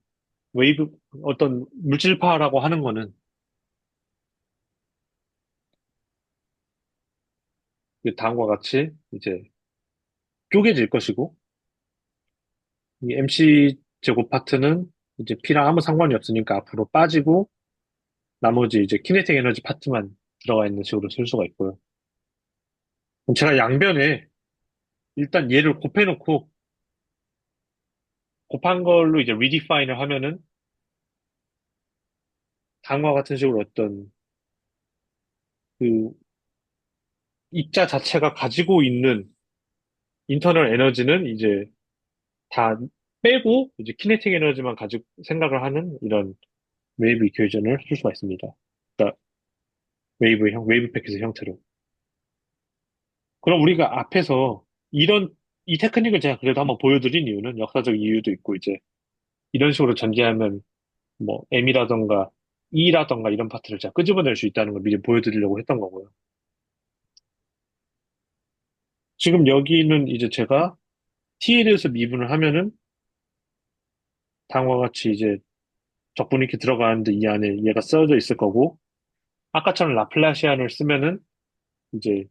웨이브, 어떤 물질파라고 하는 거는 그 다음과 같이 이제 쪼개질 것이고, 이 MC 제곱 파트는 이제 P랑 아무 상관이 없으니까 앞으로 빠지고, 나머지 이제 키네틱 에너지 파트만 들어가 있는 식으로 쓸 수가 있고요. 그럼 제가 양변에 일단 얘를 곱해놓고, 곱한 걸로 이제 리디파인을 하면은, 다음과 같은 식으로 어떤 그 입자 자체가 가지고 있는 인터널 에너지는 이제 다 빼고 이제 키네틱 에너지만 가지고 생각을 하는 이런 웨이브 이퀘이션을 쓸 수가 있습니다. 그러니까 웨이브 패킷의 형태로. 그럼 우리가 앞에서 이 테크닉을 제가 그래도 한번 보여드린 이유는 역사적 이유도 있고 이제 이런 식으로 전개하면 뭐 M이라던가 E라던가 이런 파트를 제가 끄집어낼 수 있다는 걸 미리 보여드리려고 했던 거고요. 지금 여기는 이제 제가 T에 대해서 미분을 하면은 다음과 같이 이제 적분이 이렇게 들어가는데 이 안에 얘가 써져 있을 거고 아까처럼 라플라시안을 쓰면은 이제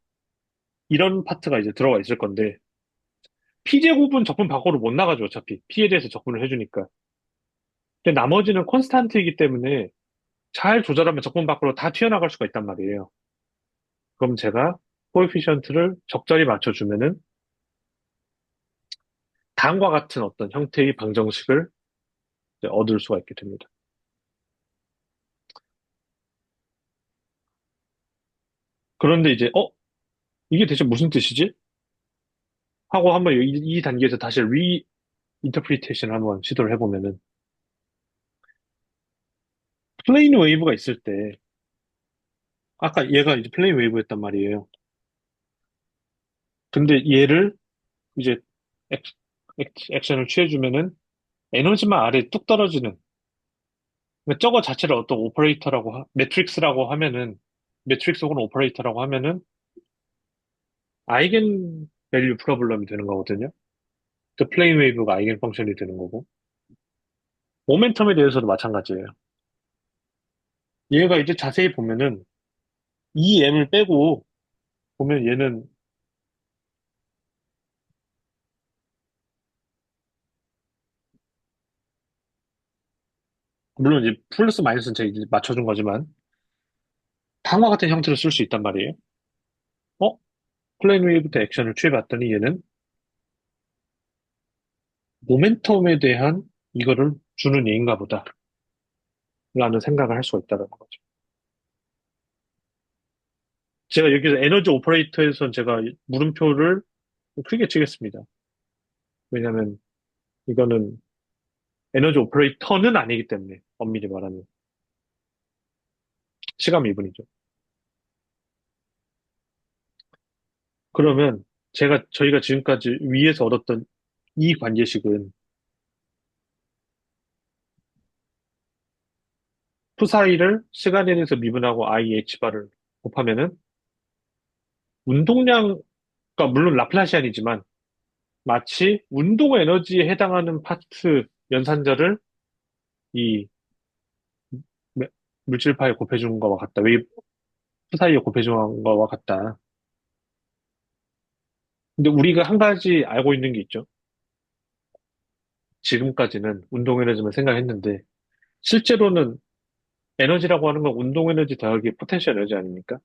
이런 파트가 이제 들어가 있을 건데 P제곱은 적분 밖으로 못 나가죠 어차피 P에 대해서 적분을 해주니까 근데 나머지는 콘스탄트이기 때문에 잘 조절하면 적분 밖으로 다 튀어나갈 수가 있단 말이에요 그럼 제가 코에피션트를 적절히 맞춰주면은 다음과 같은 어떤 형태의 방정식을 이제 얻을 수가 있게 됩니다 그런데 이제 이게 대체 무슨 뜻이지? 하고 한번 이 단계에서 다시 인터프리테이션을 한번 시도를 해보면은 플레인 웨이브가 있을 때 아까 얘가 이제 플레인 웨이브였단 말이에요. 근데 얘를 이제 액, 액션을 취해주면은 에너지만 아래 뚝 떨어지는 그러니까 저거 자체를 어떤 매트릭스라고 하면은 매트릭스 혹은 오퍼레이터라고 하면은 아이겐 밸류 프로블럼이 되는 거거든요. 그 플레인 웨이브가 아이겐 펑션이 되는 거고 모멘텀에 대해서도 마찬가지예요. 얘가 이제 자세히 보면은 이 M을 빼고 보면 얘는 물론 이제 플러스 마이너스는 제가 이제 맞춰준 거지만 다음과 같은 형태로 쓸 수 있단 말이에요. 어? 플레인 웨이부터 액션을 취해봤더니 얘는 모멘텀에 대한 이거를 주는 얘인가 보다. 라는 생각을 할 수가 있다는 거죠. 제가 여기서 에너지 오퍼레이터에선 제가 물음표를 크게 치겠습니다. 왜냐하면 이거는 에너지 오퍼레이터는 아니기 때문에 엄밀히 말하면 시간 미분이죠. 그러면 저희가 지금까지 위에서 얻었던 이 관계식은 푸사이를 시간에 대해서 미분하고 IH바를 곱하면은 운동량, 가 물론 라플라시안이지만 마치 운동 에너지에 해당하는 파트 연산자를 이 매- 물질파에 곱해준 거와 같다. 웨이브 푸사이에 곱해준 거와 같다. 근데 우리가 한 가지 알고 있는 게 있죠. 지금까지는 운동 에너지만 생각했는데 실제로는 에너지라고 하는 건 운동 에너지 더하기 포텐셜 에너지 아닙니까?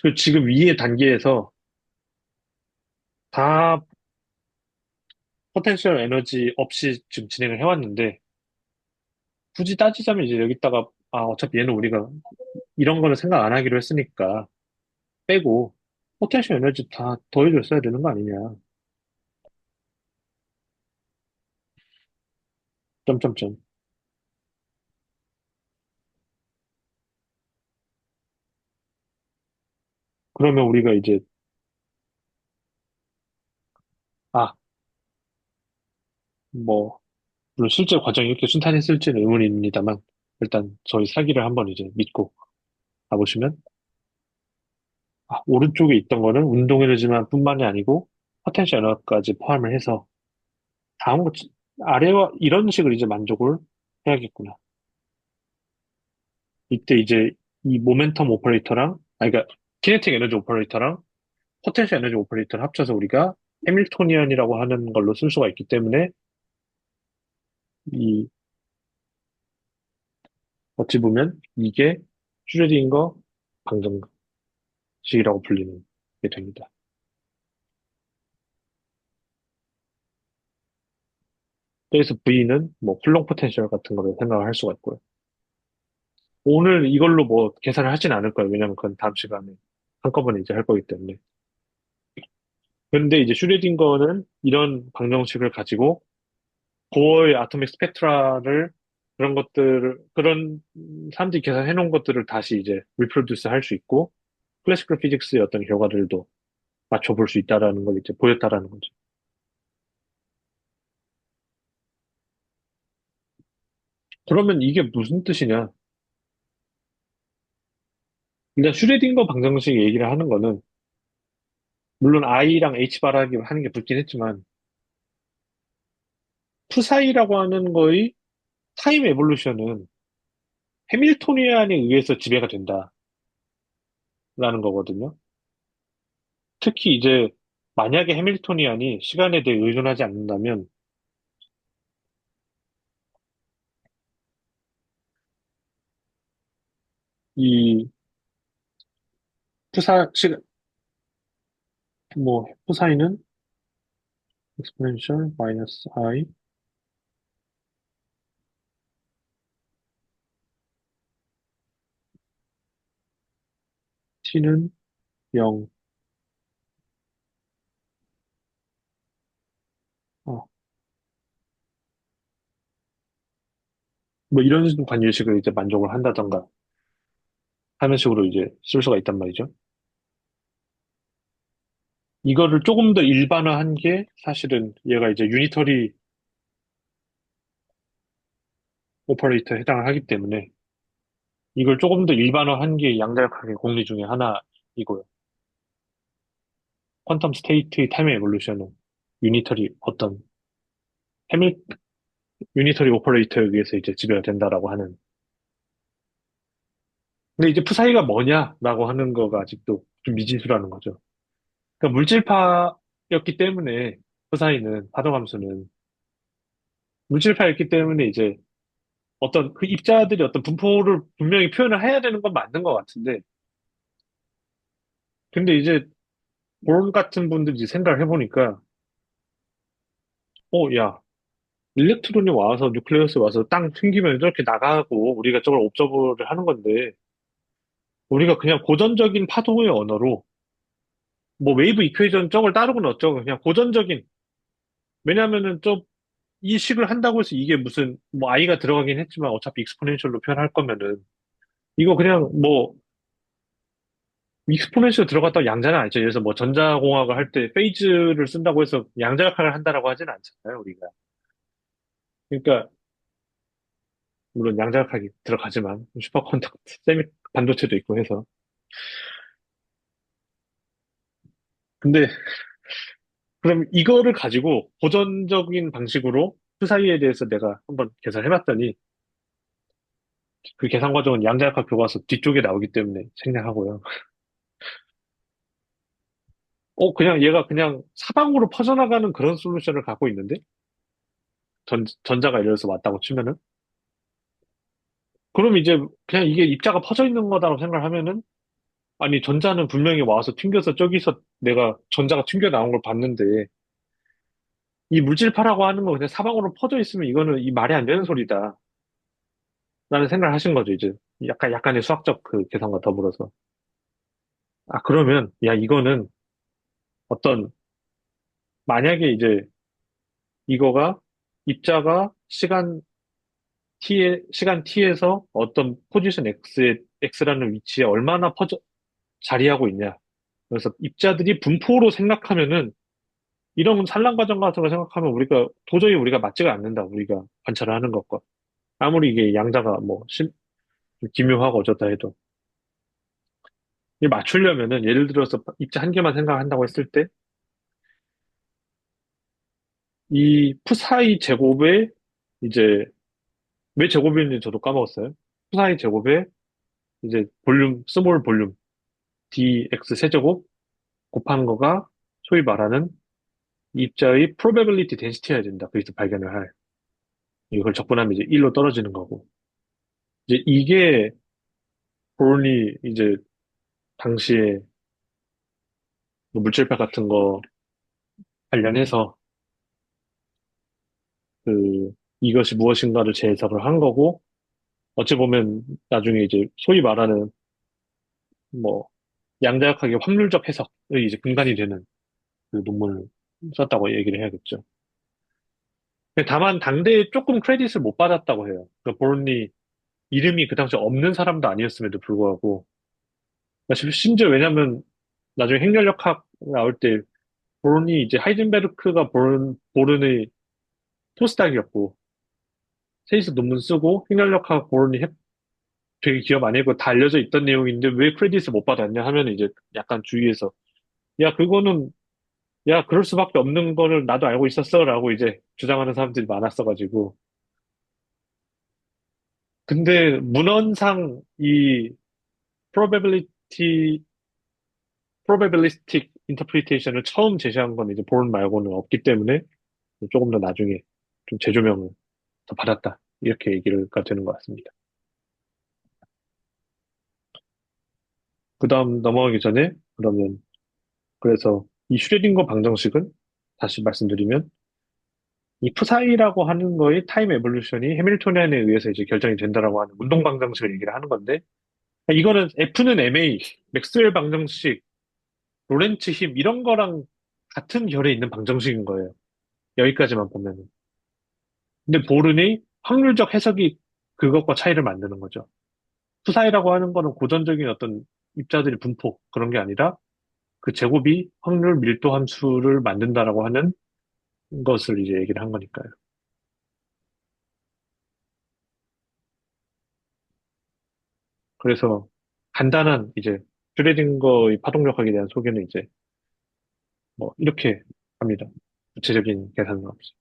그 지금 위의 단계에서 다 포텐셜 에너지 없이 지금 진행을 해왔는데 굳이 따지자면 이제 여기다가 어차피 얘는 우리가 이런 거는 생각 안 하기로 했으니까 빼고 포텐셜 에너지 다 더해줬어야 되는 거 아니냐. 점점점. 그러면 우리가 이제 아, 뭐 물론 실제 과정이 이렇게 순탄했을지는 의문입니다만 일단 저희 사기를 한번 이제 믿고 가보시면 오른쪽에 있던 거는 운동 에너지만 뿐만이 아니고 포텐셜 에너지까지 포함을 해서 다음 거 아래와 이런 식으로 이제 만족을 해야겠구나. 이때 이제 이 모멘텀 오퍼레이터랑 그러니까 키네틱 에너지 오퍼레이터랑 포텐셜 에너지 오퍼레이터를 합쳐서 우리가 해밀토니안이라고 하는 걸로 쓸 수가 있기 때문에 이 어찌 보면 이게 슈레딩거 방정식이라고 불리는 게 됩니다. 그래서 V는 뭐 쿨롱 포텐셜 같은 거로 생각을 할 수가 있고요. 오늘 이걸로 뭐 계산을 하진 않을 거예요. 왜냐면 그건 다음 시간에 한꺼번에 이제 할 거기 때문에. 그런데 이제 슈레딩거는 이런 방정식을 가지고 보어의 아토믹 스펙트라를 그런 사람들이 계산해 놓은 것들을 다시 이제 리프로듀스 할 수 있고 클래시컬 피직스의 어떤 결과들도 맞춰볼 수 있다라는 걸 이제 보였다라는 거죠. 그러면 이게 무슨 뜻이냐? 일단 슈레딩거 방정식 얘기를 하는 거는 물론 I랑 H바라기 하는 게 붙긴 했지만 푸사이라고 하는 거의 타임 에볼루션은 해밀토니안에 의해서 지배가 된다라는 거거든요. 특히 이제 만약에 해밀토니안이 시간에 대해 의존하지 않는다면 이 푸사 시간 뭐 푸사이는 exponential 마이너스 i t는 0. 어, 뭐 이런 관계식을 이제 만족을 한다던가 하는 식으로 이제 쓸 수가 있단 말이죠. 이거를 조금 더 일반화한 게 사실은 얘가 이제 유니터리 오퍼레이터에 해당을 하기 때문에 이걸 조금 더 일반화한 게 양자역학의 공리 중에 하나이고요. 퀀텀 스테이트의 타임 에볼루션은 유니터리 어떤 해밀 유니터리 오퍼레이터에 의해서 이제 지배가 된다라고 하는. 근데 이제 푸사이가 뭐냐라고 하는 거가 아직도 좀 미지수라는 거죠. 그러니까 물질파였기 때문에 푸사이는 파동함수는 물질파였기 때문에 이제 어떤 그 입자들이 어떤 분포를 분명히 표현을 해야 되는 건 맞는 것 같은데 근데 이제 보론 같은 분들이 생각을 해보니까 야 일렉트론이 와서 뉴클레우스 와서 땅 튕기면 이렇게 나가고 우리가 저걸 옵저버를 하는 건데 우리가 그냥 고전적인 파동의 언어로 뭐 웨이브 이퀘이션 저걸 따르고는 어쩌고 그냥 고전적인 왜냐면은 이 식을 한다고 해서 이게 무슨 뭐 i가 들어가긴 했지만 어차피 익스포넨셜로 표현할 거면은 이거 그냥 뭐 익스포넨셜 들어갔다고 양자는 아니죠. 예를 들어서 뭐 전자공학을 할 때 페이즈를 쓴다고 해서 양자역학을 한다라고 하진 않잖아요, 우리가. 그러니까 물론 양자역학이 들어가지만 슈퍼컨덕트, 세미 반도체도 있고 해서. 근데 그럼 이거를 가지고 고전적인 방식으로 그 사이에 대해서 내가 한번 계산해봤더니 그 계산 과정은 양자역학 교과서 뒤쪽에 나오기 때문에 생략하고요. 그냥 얘가 그냥 사방으로 퍼져나가는 그런 솔루션을 갖고 있는데 전자가 예를 들어서 왔다고 치면은 그럼 이제 그냥 이게 입자가 퍼져 있는 거다라고 생각을 하면은 아니 전자는 분명히 와서 튕겨서 저기서 내가 전자가 튕겨 나온 걸 봤는데 이 물질파라고 하는 거 그냥 사방으로 퍼져 있으면 이거는 이 말이 안 되는 소리다. 라는 생각을 하신 거죠, 이제. 약간의 수학적 그 계산과 더불어서. 아, 그러면, 야, 이거는 어떤, 만약에 이제 이거가 입자가 시간 t에서 어떤 포지션 x라는 위치에 얼마나 자리하고 있냐. 그래서 입자들이 분포로 생각하면은 이런 산란 과정 같은 걸 생각하면 도저히 우리가 맞지가 않는다. 우리가 관찰을 하는 것과. 아무리 이게 양자가 좀 기묘하고 어쩌다 해도. 이 맞추려면은 예를 들어서 입자 한 개만 생각한다고 했을 때 이 푸사이 제곱에 이제 왜 제곱인지 저도 까먹었어요. 푸사이 제곱에 이제 스몰 볼륨 dx 세제곱 곱하는 거가 소위 말하는 이 입자의 probability density여야 된다. 거기서 발견을 할. 이걸 적분하면 이제 1로 떨어지는 거고. 이제 이게 브론이 이제 당시에 뭐 물질파 같은 거 관련해서 그 이것이 무엇인가를 재해석을 한 거고 어찌 보면 나중에 이제 소위 말하는 뭐 양자역학의 확률적 해석의 이제 근간이 되는 그 논문을 썼다고 얘기를 해야겠죠. 근데 다만 당대에 조금 크레딧을 못 받았다고 해요. 그 보론이 이름이 그 당시 없는 사람도 아니었음에도 불구하고 심지어 왜냐면 나중에 행렬역학 나올 때 보론이 이제 하이젠베르크가 보른의 포스닥이었고 세이스 논문 쓰고 행렬역학 보론이 되게 기업 아니고 다 알려져 있던 내용인데 왜 크레딧을 못 받았냐 하면 이제 약간 주위에서 야 그거는 야 그럴 수밖에 없는 거를 나도 알고 있었어라고 이제 주장하는 사람들이 많았어가지고 근데 문헌상 이 probability probabilistic interpretation을 처음 제시한 건 이제 본 말고는 없기 때문에 조금 더 나중에 좀 재조명을 더 받았다 이렇게 얘기가 되는 것 같습니다. 그 다음 넘어가기 전에 그러면 그래서 이 슈레딩거 방정식은 다시 말씀드리면 이 푸사이라고 하는 거의 타임 에볼루션이 해밀토니안에 의해서 이제 결정이 된다라고 하는 운동 방정식을 얘기를 하는 건데 이거는 F는 MA, 맥스웰 방정식, 로렌츠 힘 이런 거랑 같은 결에 있는 방정식인 거예요. 여기까지만 보면은. 근데 보른이 확률적 해석이 그것과 차이를 만드는 거죠. 푸사이라고 하는 거는 고전적인 어떤 입자들의 분포 그런 게 아니라 그 제곱이 확률 밀도 함수를 만든다라고 하는 것을 이제 얘기를 한 거니까요. 그래서 간단한 이제 슈레딩거의 파동력학에 대한 소개는 이제 뭐 이렇게 합니다. 구체적인 계산은 없이.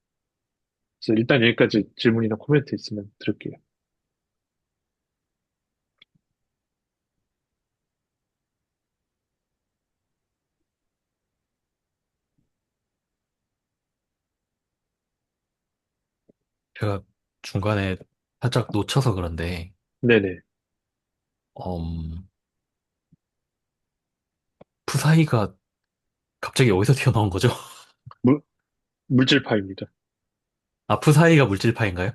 그래서 일단 여기까지 질문이나 코멘트 있으면 들을게요. 제가 중간에 살짝 놓쳐서 그런데, 네네. 음, 푸사이가 갑자기 어디서 튀어나온 거죠? 물, 물질파입니다. 아, 푸사이가 물질파인가요?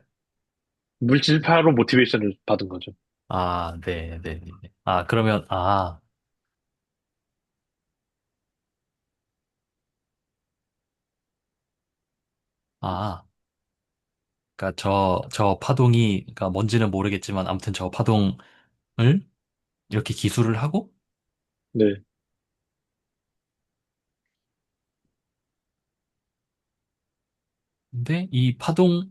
물질파로 모티베이션을 받은 거죠. 아, 네, 네, 네. 네. 아, 그러면, 아, 그러니까 저 파동이, 그러니까 뭔지는 모르겠지만, 아무튼 저 파동을 이렇게 기술을 하고, 네, 근데 이 파동이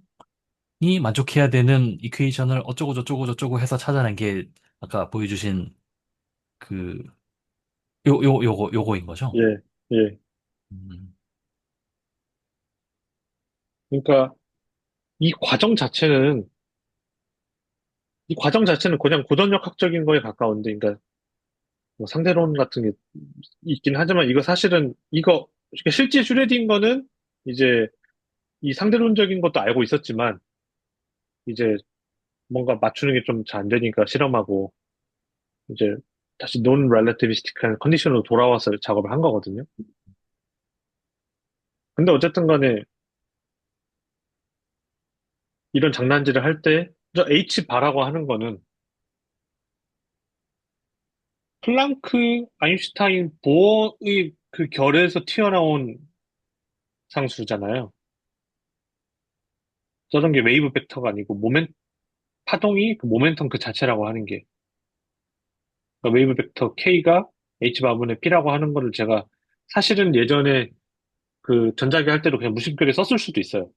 만족해야 되는 이퀘이션을 어쩌고 저쩌고 저쩌고 해서 찾아낸 게 아까 보여주신 그, 요거인 거죠? 예, 예. 음, 그러니까 이 과정 자체는 그냥 고전력학적인 거에 가까운데, 그러니까 뭐 상대론 같은 게 있긴 하지만 이거 사실은 그러니까 실제 슈레딩거는 이제 이 상대론적인 것도 알고 있었지만 이제 뭔가 맞추는 게 좀 잘 안 되니까 실험하고 이제 다시 논 렐러티비스틱한 컨디션으로 돌아와서 작업을 한 거거든요. 근데 어쨌든 간에 이런 장난질을 할 때 저 H바라고 하는 거는 플랑크, 아인슈타인, 보어의 그 결에서 튀어나온 상수잖아요. 저런 게 웨이브 벡터가 아니고 파동이 그 모멘텀 그 자체라고 하는 게 그러니까 웨이브 벡터 K가 H바분의 P라고 하는 거를 제가 사실은 예전에 그 전자기 할 때도 그냥 무심결에 썼을 수도 있어요.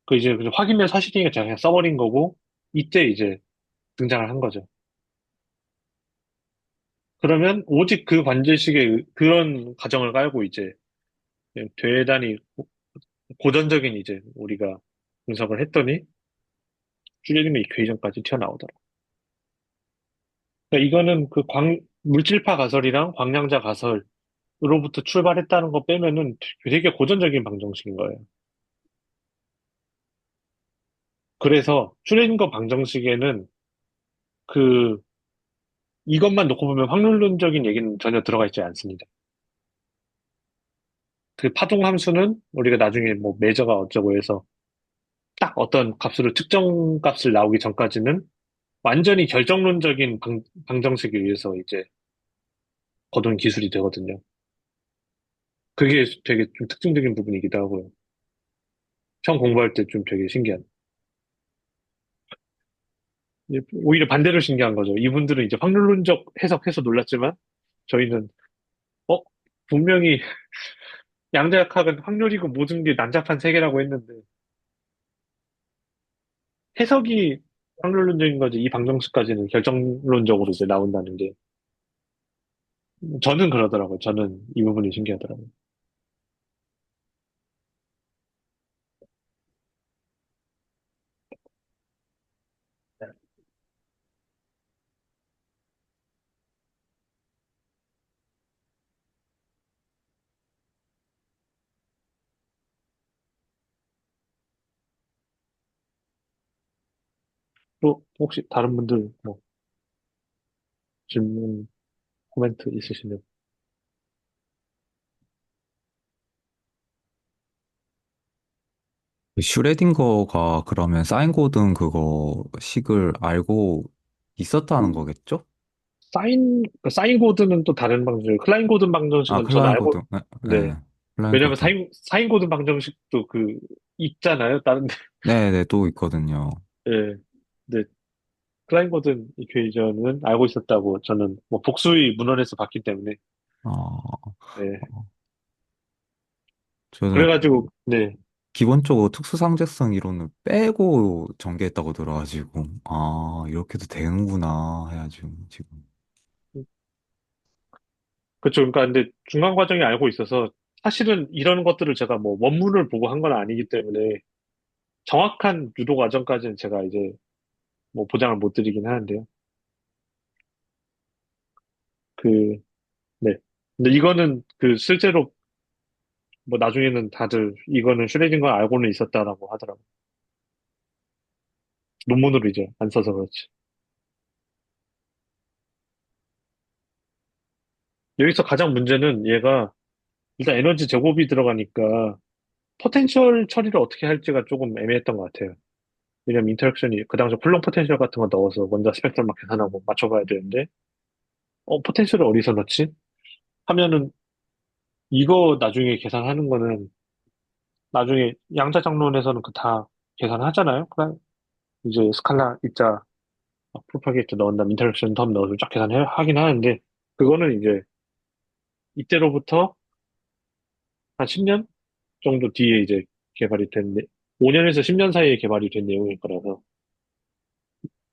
그 이제 그냥 확인된 사실이니까 제가 그냥 써버린 거고 이때 이제 등장을 한 거죠. 그러면 오직 그 관제식의 그런 가정을 깔고 이제 대단히 고전적인 이제 우리가 분석을 했더니 슈레딩거 이퀘이션까지 튀어나오더라. 그러니까 이거는 그 물질파 가설이랑 광량자 가설으로부터 출발했다는 거 빼면은 되게 고전적인 방정식인 거예요. 그래서 슈레딩거 방정식에는 그 이것만 놓고 보면 확률론적인 얘기는 전혀 들어가 있지 않습니다. 그 파동 함수는 우리가 나중에 뭐 매저가 어쩌고 해서 딱 어떤 값으로 특정 값을 나오기 전까지는 완전히 결정론적인 방정식에 의해서 이제 거둔 기술이 되거든요. 그게 되게 좀 특징적인 부분이기도 하고요. 처음 공부할 때 좀 되게 신기한. 오히려 반대로 신기한 거죠. 이분들은 이제 확률론적 해석해서 놀랐지만 저희는 어 분명히 양자역학은 확률이고 모든 게 난잡한 세계라고 했는데 해석이 확률론적인 거지 이 방정식까지는 결정론적으로 이제 나온다는 게 저는 그러더라고요. 저는 이 부분이 신기하더라고요. 또 혹시 다른 분들 뭐 질문, 코멘트 있으시면 그 슈레딩거가 그러면 사인 고든 그거 식을 알고 있었다는 거겠죠? 사인 고드는 또 다른 방정식, 클라인 고든 아, 방정식은 저는 클라인 알고, 고든, 네, 네. 네. 클라인 왜냐면 고든. 사인 고든 방정식도 있잖아요. 다른 데. 네네, 또 있거든요. 예. 근데 클라인 고든 이퀘이션은 알고 있었다고 저는 뭐 복수의 문헌에서 봤기 때문에, 어, 네. 저는 그래가지고, 네. 기본적으로 특수상대성 이론을 빼고 전개했다고 들어가지고, 아, 이렇게도 되는구나, 해가지고, 지금. 그쵸. 그러니까 근데 중간 과정에 알고 있어서 사실은 이런 것들을 제가 뭐 원문을 보고 한 건 아니기 때문에 정확한 유도 과정까지는 제가 이제 뭐 보장을 못 드리긴 하는데요. 그, 네. 근데 이거는 실제로 뭐 나중에는 다들 이거는 슈레딩거 알고는 있었다라고 하더라고요. 논문으로 이제 안 써서 그렇지. 여기서 가장 문제는 얘가 일단 에너지 제곱이 들어가니까 포텐셜 처리를 어떻게 할지가 조금 애매했던 것 같아요. 왜냐면 인터랙션이 그 당시 쿨롱 포텐셜 같은 거 넣어서 원자 스펙트럼 막 계산하고 맞춰봐야 되는데, 포텐셜을 어디서 넣지? 하면은 이거 나중에 계산하는 거는 나중에 양자장론에서는 그 다 계산하잖아요. 그냥 이제 스칼라 입자 프로파게이터 넣은 다음 인터랙션 텀 넣어서 쫙 계산하긴 하는데, 그거는 이제 이때로부터 한 10년 정도 뒤에 이제 개발이 된, 5년에서 10년 사이에 개발이 된 내용일 거라서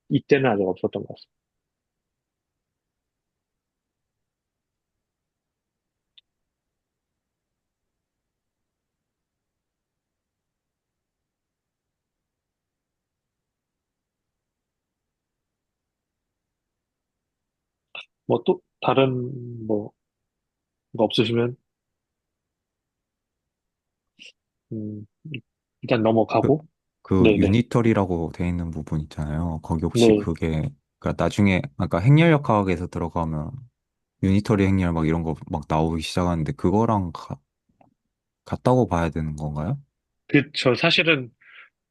이때는 아직 없었던 것 같습니다. 뭐 또 다른 뭐 거 없으시면 음, 일단 그, 넘어가고. 그 네네. 유니터리라고 돼 있는 부분 있잖아요. 거기 혹시 네. 그게, 그러니까 나중에, 아까 행렬역학에서 들어가면 유니터리 행렬 막 이런 거 막 나오기 시작하는데 그거랑 같다고 봐야 되는 건가요? 그쵸. 사실은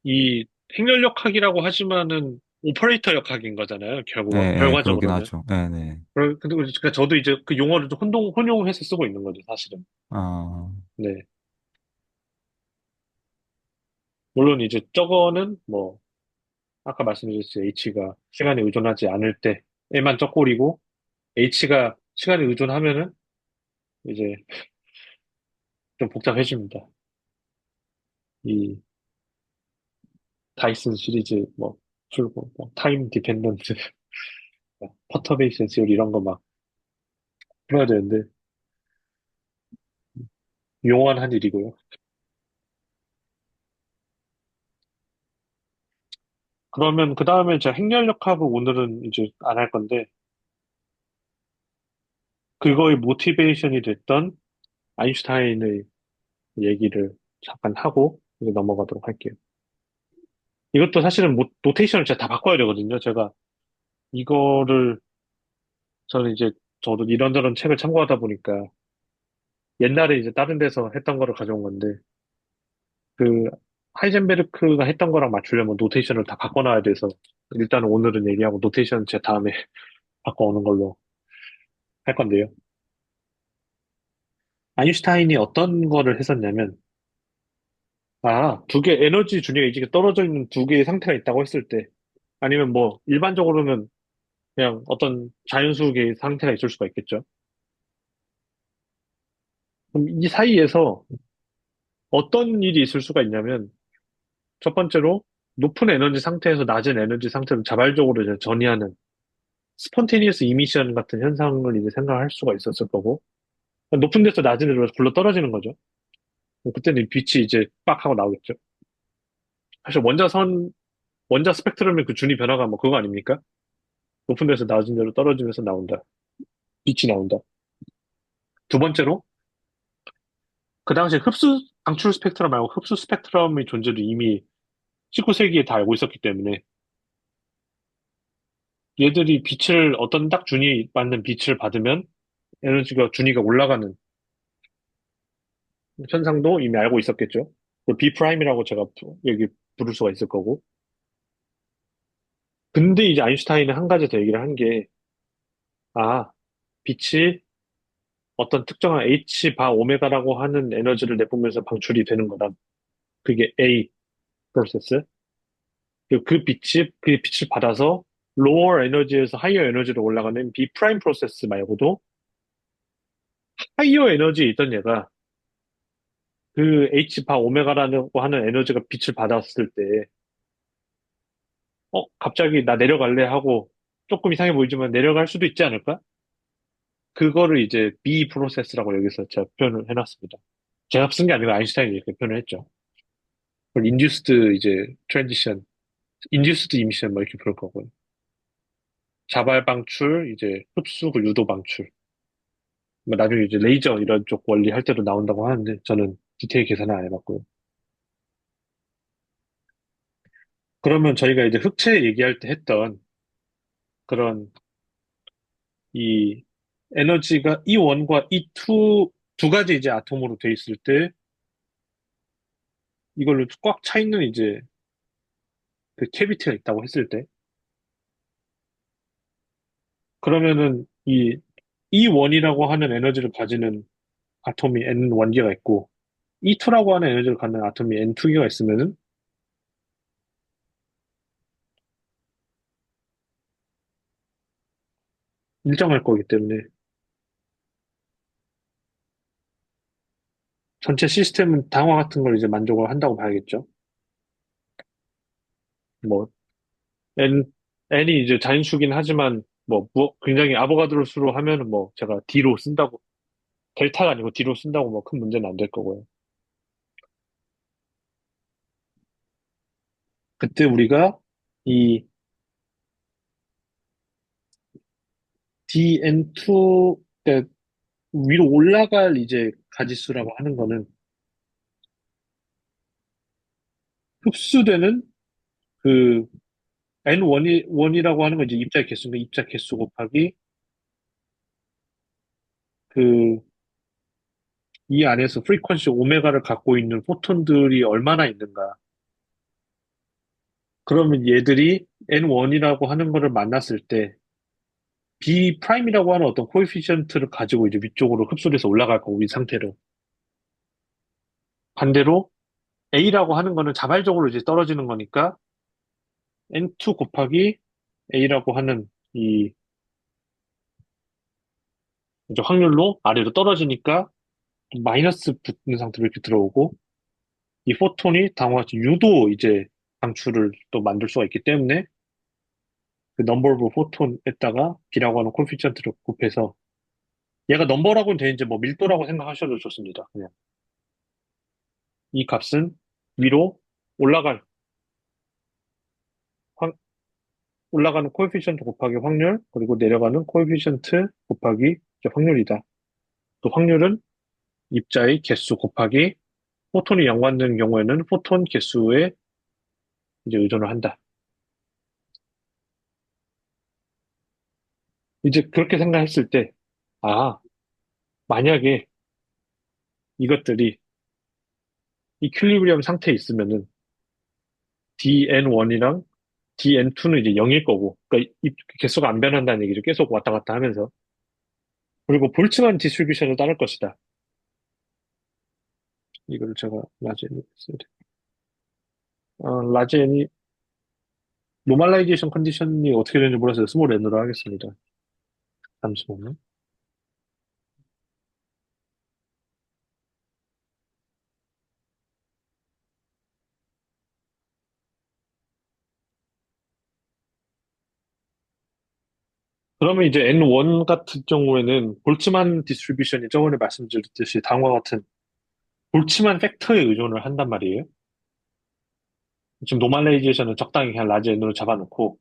이 행렬역학이라고 하지만은 오퍼레이터 역학인 거잖아요. 예, 예, 그러긴 결과적으로는. 하죠. 네, 네. 근데 그러니까 저도 이제 그 용어를 좀 혼용해서 쓰고 있는 거죠, 사실은. 아, 네. 물론 이제 저거는 뭐 아까 말씀드렸듯이 H가 시간에 의존하지 않을 때에만 쩍골이고, H가 시간에 의존하면은 이제 좀 복잡해집니다. 이 다이슨 시리즈 뭐 풀고 뭐 타임 디펜던트 퍼터베이션 시리 이런 거 막 풀어야 되는데 용한 일이고요. 그러면 그 다음에 제가 행렬역학을 오늘은 이제 안 할 건데, 그거의 모티베이션이 됐던 아인슈타인의 얘기를 잠깐 하고 이제 넘어가도록 할게요. 이것도 사실은 노테이션을 제가 다 바꿔야 되거든요. 제가 이거를 저는 이제 저도 이런저런 책을 참고하다 보니까 옛날에 이제 다른 데서 했던 거를 가져온 건데, 그 하이젠베르크가 했던 거랑 맞추려면 노테이션을 다 바꿔놔야 돼서 일단 오늘은 얘기하고 노테이션 제 다음에 바꿔오는 걸로 할 건데요. 아인슈타인이 어떤 거를 했었냐면, 두 개 에너지 준위가 이게 떨어져 있는 두 개의 상태가 있다고 했을 때, 아니면 뭐 일반적으로는 그냥 어떤 자연수의 상태가 있을 수가 있겠죠. 그럼 이 사이에서 어떤 일이 있을 수가 있냐면, 첫 번째로 높은 에너지 상태에서 낮은 에너지 상태로 자발적으로 이제 전이하는 스폰테니어스 이미션 같은 현상을 이제 생각할 수가 있었을 거고, 높은 데서 낮은 데로 굴러 떨어지는 거죠. 그때는 빛이 이제 빡 하고 나오겠죠. 사실 원자 스펙트럼의 그 준위 변화가 뭐 그거 아닙니까? 높은 데서 낮은 데로 떨어지면서 나온다. 빛이 나온다. 두 번째로, 그 당시에 방출 스펙트럼 말고 흡수 스펙트럼의 존재를 이미 19세기에 다 알고 있었기 때문에 얘들이 빛을 어떤 딱 준위 맞는 빛을 받으면 에너지가 준위가 올라가는 현상도 이미 알고 있었겠죠. 그 B 프라임이라고 제가 여기 부를 수가 있을 거고. 근데 이제 아인슈타인은 한 가지 더 얘기를 한 게, 아, 빛이 어떤 특정한 H 바 오메가라고 하는 에너지를 내뿜으면서 방출이 되는 거다. 그게 A 프로세스. 그리고 그 빛을 받아서 로어 에너지에서 하이어 에너지로 올라가는 B 프라임 프로세스 말고도 하이어 에너지에 있던 얘가 그 H 바 오메가라고 하는 에너지가 빛을 받았을 때, 갑자기 나 내려갈래 하고 조금 이상해 보이지만 내려갈 수도 있지 않을까? 그거를 이제 B 프로세스라고 여기서 제가 표현을 해놨습니다. 제가 쓴 게 아니고 아인슈타인이 이렇게 표현을 했죠. 그걸 인듀스드 이제 트랜지션, 인듀스드 이미션 뭐 이렇게 부를 거고요. 자발 방출, 이제 흡수, 그 유도 방출. 뭐 나중에 이제 레이저 이런 쪽 원리 할 때도 나온다고 하는데 저는 디테일 계산을 안 해봤고요. 그러면 저희가 이제 흑체 얘기할 때 했던 그런 이 에너지가 E1과 E2 두 가지 이제 아톰으로 돼 있을 때 이걸로 꽉 차 있는 이제 그 캐비티가 있다고 했을 때, 그러면은 이 E1이라고 하는 에너지를 가지는 아톰이 N1개가 있고, E2라고 하는 에너지를 갖는 아톰이 N2개가 있으면은 일정할 거기 때문에 전체 시스템은 당화 같은 걸 이제 만족을 한다고 봐야겠죠. 뭐 N N이 이제 자인수긴 하지만 굉장히 아보가드로 수로 하면은 뭐 제가 D로 쓴다고 델타가 아니고 D로 쓴다고 뭐 큰 문제는 안 될 거고요. 그때 우리가 이 DN2 위로 올라갈 이제 가지수라고 하는 거는 흡수되는 그 N1이라고 하는 건 이제 입자 개수인데 입자 개수 곱하기 그 이 안에서 프리퀀시 오메가를 갖고 있는 포톤들이 얼마나 있는가. 그러면 얘들이 N1이라고 하는 거를 만났을 때 B 프라임이라고 하는 어떤 코에피시언트를 가지고 이제 위쪽으로 흡수돼서 올라갈 거고 이 상태로. 반대로 A라고 하는 거는 자발적으로 이제 떨어지는 거니까 N2 곱하기 A라고 하는 이 이제 확률로 아래로 떨어지니까 마이너스 붙는 상태로 이렇게 들어오고 이 포톤이 다음과 같이 U도 이제 방출을 또 만들 수가 있기 때문에 그 넘버 오브 포톤에다가 B라고 하는 코에피시언트를 곱해서 얘가 넘버라고는 되는지 뭐 밀도라고 생각하셔도 좋습니다. 그냥 이 값은 위로 올라갈 확- 올라가는 코에피시언트 곱하기 확률 그리고 내려가는 코에피시언트 곱하기 이제 확률이다. 또 확률은 입자의 개수 곱하기 포톤이 연관되는 경우에는 포톤 개수에 이제 의존을 한다. 이제 그렇게 생각했을 때, 아, 만약에 이것들이 이퀄리브리엄 상태에 있으면은 DN1이랑 DN2는 이제 0일 거고, 그러니까 이 개수가 안 변한다는 얘기죠. 계속 왔다 갔다 하면서. 그리고 볼츠만 디스트리뷰션을 따를 것이다. 이거를 제가 라지엔이 써야 돼. 라지엔이 노멀라이제이션 컨디션이 어떻게 되는지 몰라서 스몰 n으로 하겠습니다. 잠시만요. 그러면 이제 N1 같은 경우에는 볼츠만 디스트리뷰션이 저번에 말씀드렸듯이 다음과 같은 볼츠만 팩터에 의존을 한단 말이에요. 지금 노멀라이제이션은 적당히 그냥 라지 N으로 잡아놓고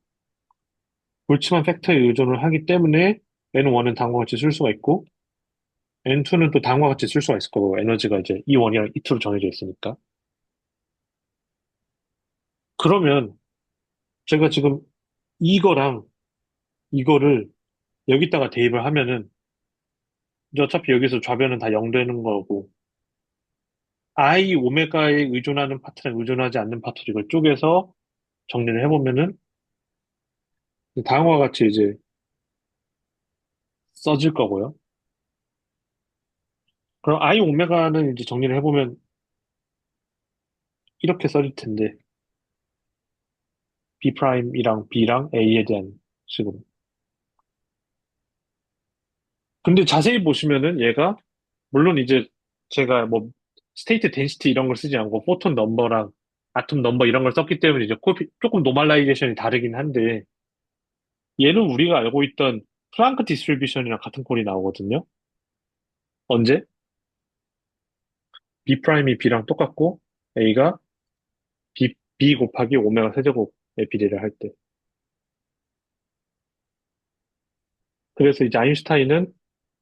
볼츠만 팩터에 의존을 하기 때문에 N1은 다음과 같이 쓸 수가 있고 N2는 또 다음과 같이 쓸 수가 있을 거고 에너지가 이제 E1이랑 E2로 정해져 있으니까. 그러면 제가 지금 이거랑 이거를 여기다가 대입을 하면은 이제 어차피 여기서 좌변은 다 0 되는 거고 I 오메가에 의존하는 파트랑 의존하지 않는 파트를 이걸 쪼개서 정리를 해보면은 다음과 같이 이제 써질 거고요. 그럼 I 오메가는 이제 정리를 해보면 이렇게 써질 텐데 B 프라임이랑 B랑 A에 대한 식으로. 근데 자세히 보시면은 얘가 물론 이제 제가 뭐 스테이트 덴시티 이런 걸 쓰지 않고 포톤 넘버랑 아톰 넘버 이런 걸 썼기 때문에 이제 조금 노멀라이제이션이 다르긴 한데 얘는 우리가 알고 있던 플랑크 디스트리뷰션이랑 같은 꼴이 나오거든요. 언제? B 프라임이 B랑 똑같고 A가 B 곱하기 오메가 세제곱의 비례를 할 때. 그래서 이제 아인슈타인은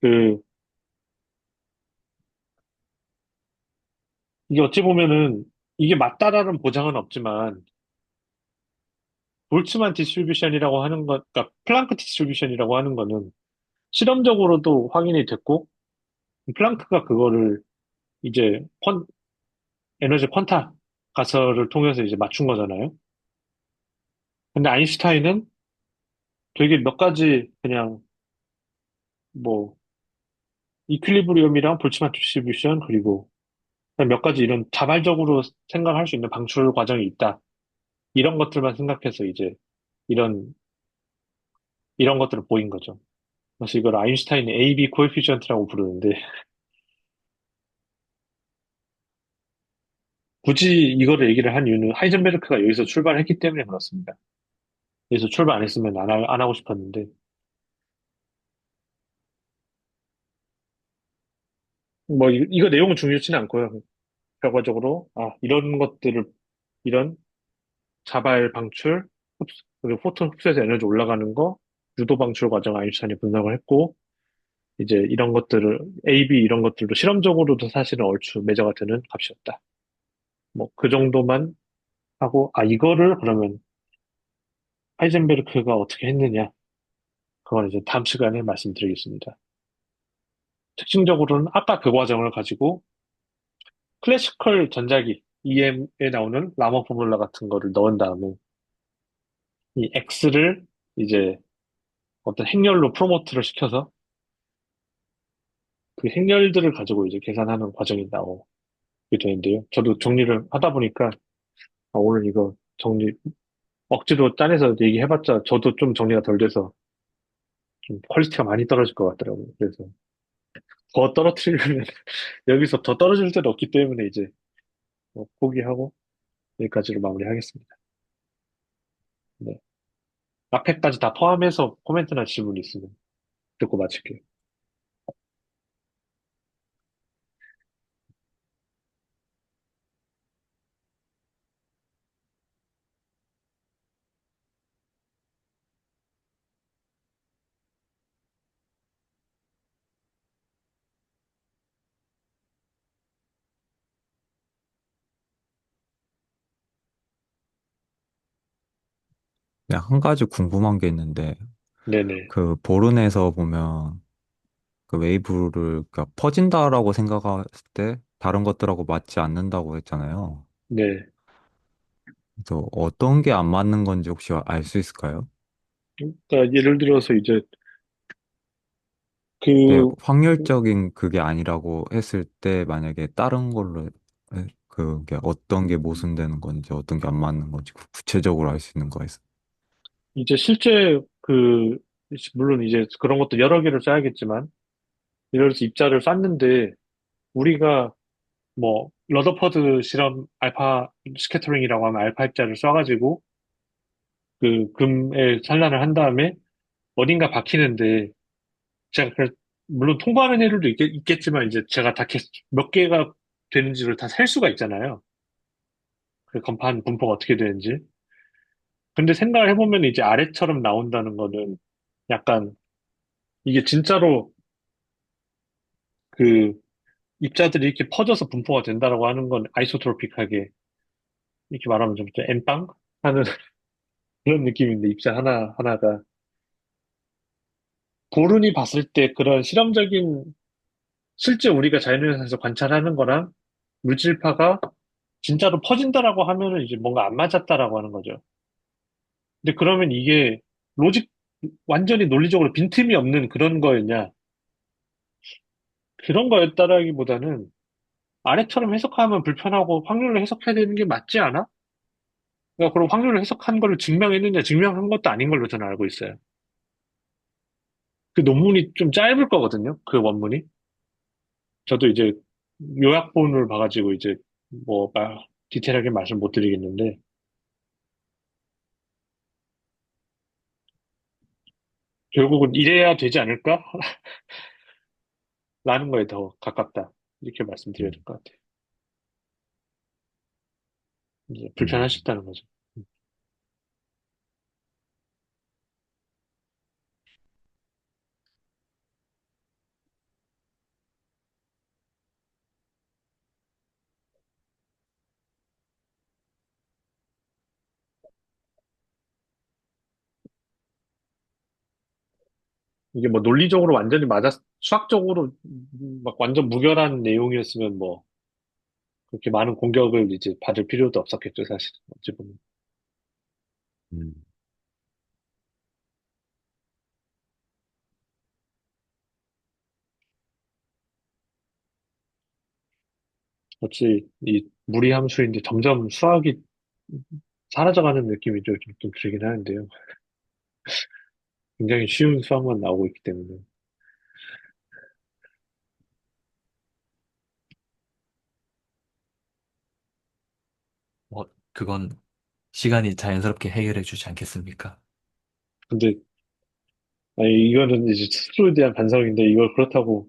그 이게 어찌 보면은 이게 맞다라는 보장은 없지만 볼츠만 디스트리뷰션이라고 하는 것, 그러니까 플랑크 디스트리뷰션이라고 하는 거는 실험적으로도 확인이 됐고 플랑크가 그거를 이제 에너지 퀀타 가설을 통해서 이제 맞춘 거잖아요. 근데 아인슈타인은 되게 몇 가지 그냥 뭐 이퀄리브리엄이랑 볼츠만 디스트리뷰션 그리고 그냥 몇 가지 이런 자발적으로 생각할 수 있는 방출 과정이 있다. 이런 것들만 생각해서 이제 이런 이런 것들을 보인 거죠. 그래서 이걸 아인슈타인의 AB 코에피션트라고 부르는데 굳이 이거를 얘기를 한 이유는 하이젠베르크가 여기서 출발했기 때문에 그렇습니다. 여기서 출발 안 했으면 안 하고 싶었는데 뭐 이거 내용은 중요치는 않고요. 결과적으로 이런 것들을 이런 자발 방출 그리고 포톤 흡수해서 에너지 올라가는 거 유도 방출 과정 아인슈타인이 분석을 했고 이제 이런 것들을 AB 이런 것들도 실험적으로도 사실은 얼추 매저가 되는 값이었다. 뭐 그 정도만 하고 이거를 그러면 하이젠베르크가 어떻게 했느냐 그건 이제 다음 시간에 말씀드리겠습니다. 특징적으로는 아까 그 과정을 가지고 클래시컬 전자기 EM에 나오는 라머 포뮬러 같은 거를 넣은 다음에 이 X를 이제 어떤 행렬로 프로모트를 시켜서 그 행렬들을 가지고 이제 계산하는 과정이 나오게 되는데요. 저도 정리를 하다 보니까 오늘 이거 정리 억지로 짜내서 얘기해봤자 저도 좀 정리가 덜 돼서 좀 퀄리티가 많이 떨어질 것 같더라고요. 그래서 더 떨어뜨리려면 여기서 더 떨어질 데는 없기 때문에 이제 뭐 포기하고 여기까지로 마무리하겠습니다. 네. 앞에까지 다 포함해서 코멘트나 질문 있으면 듣고 마칠게요. 근데 한 가지 궁금한 게 있는데, 네네. 그 보른에서 보면 그 웨이브를 그러니까 퍼진다라고 생각했을 때 다른 것들하고 맞지 않는다고 했잖아요. 네. 그래서 어떤 게 안 맞는 건지 혹시 알 수 있을까요? 그러니까 예를 들어서 이제 네, 그, 확률적인 그게 아니라고 했을 때 만약에 다른 걸로 그게 어떤 게 모순되는 건지 어떤 게 안 맞는 건지 구체적으로 알 수 있는 거예요. 이제 실제 물론 이제 그런 것도 여러 개를 써야겠지만, 예를 들어서 입자를 쐈는데, 우리가 뭐, 러더퍼드 실험 알파 스캐터링이라고 하면 알파 입자를 쏴가지고, 그 금에 산란을 한 다음에 어딘가 박히는데, 제가 물론 통과하는 애들도 있겠지만, 이제 제가 몇 개가 되는지를 다 셀 수가 있잖아요. 그 건판 분포가 어떻게 되는지. 근데 생각을 해보면 이제 아래처럼 나온다는 거는 약간 이게 진짜로 그 입자들이 이렇게 퍼져서 분포가 된다라고 하는 건 아이소트로픽하게 이렇게 말하면 좀 엠빵 하는 그런 느낌인데 입자 하나하나가 고른이 봤을 때 그런 실험적인 실제 우리가 자연현상에서 관찰하는 거랑 물질파가 진짜로 퍼진다라고 하면은 이제 뭔가 안 맞았다라고 하는 거죠. 근데 그러면 이게 로직 완전히 논리적으로 빈틈이 없는 그런 거였냐? 그런 거였다라기보다는 아래처럼 해석하면 불편하고 확률로 해석해야 되는 게 맞지 않아? 그러니까 그럼 확률로 해석한 걸 증명했느냐, 증명한 것도 아닌 걸로 저는 알고 있어요. 그 논문이 좀 짧을 거거든요, 그 원문이. 저도 이제 요약본을 봐가지고 이제 디테일하게 말씀 못 드리겠는데, 결국은 이래야 되지 않을까? 라는 거에 더 가깝다. 이렇게 말씀드려야 될 음, 것 같아요. 이제 음. 불편하셨다는 거죠. 이게 뭐 논리적으로 완전히 수학적으로 막 완전 무결한 내용이었으면 뭐, 그렇게 많은 공격을 이제 받을 필요도 없었겠죠, 사실. 어찌 보면. 음. 어찌 이 무리함수인데 점점 수학이 사라져가는 느낌이 좀 들긴 하는데요. 굉장히 쉬운 수학만 나오고 있기 때문에. 그건 시간이 자연스럽게 해결해 주지 않겠습니까? 근데 아니, 이거는 이제 스스로에 대한 반성인데 이걸 그렇다고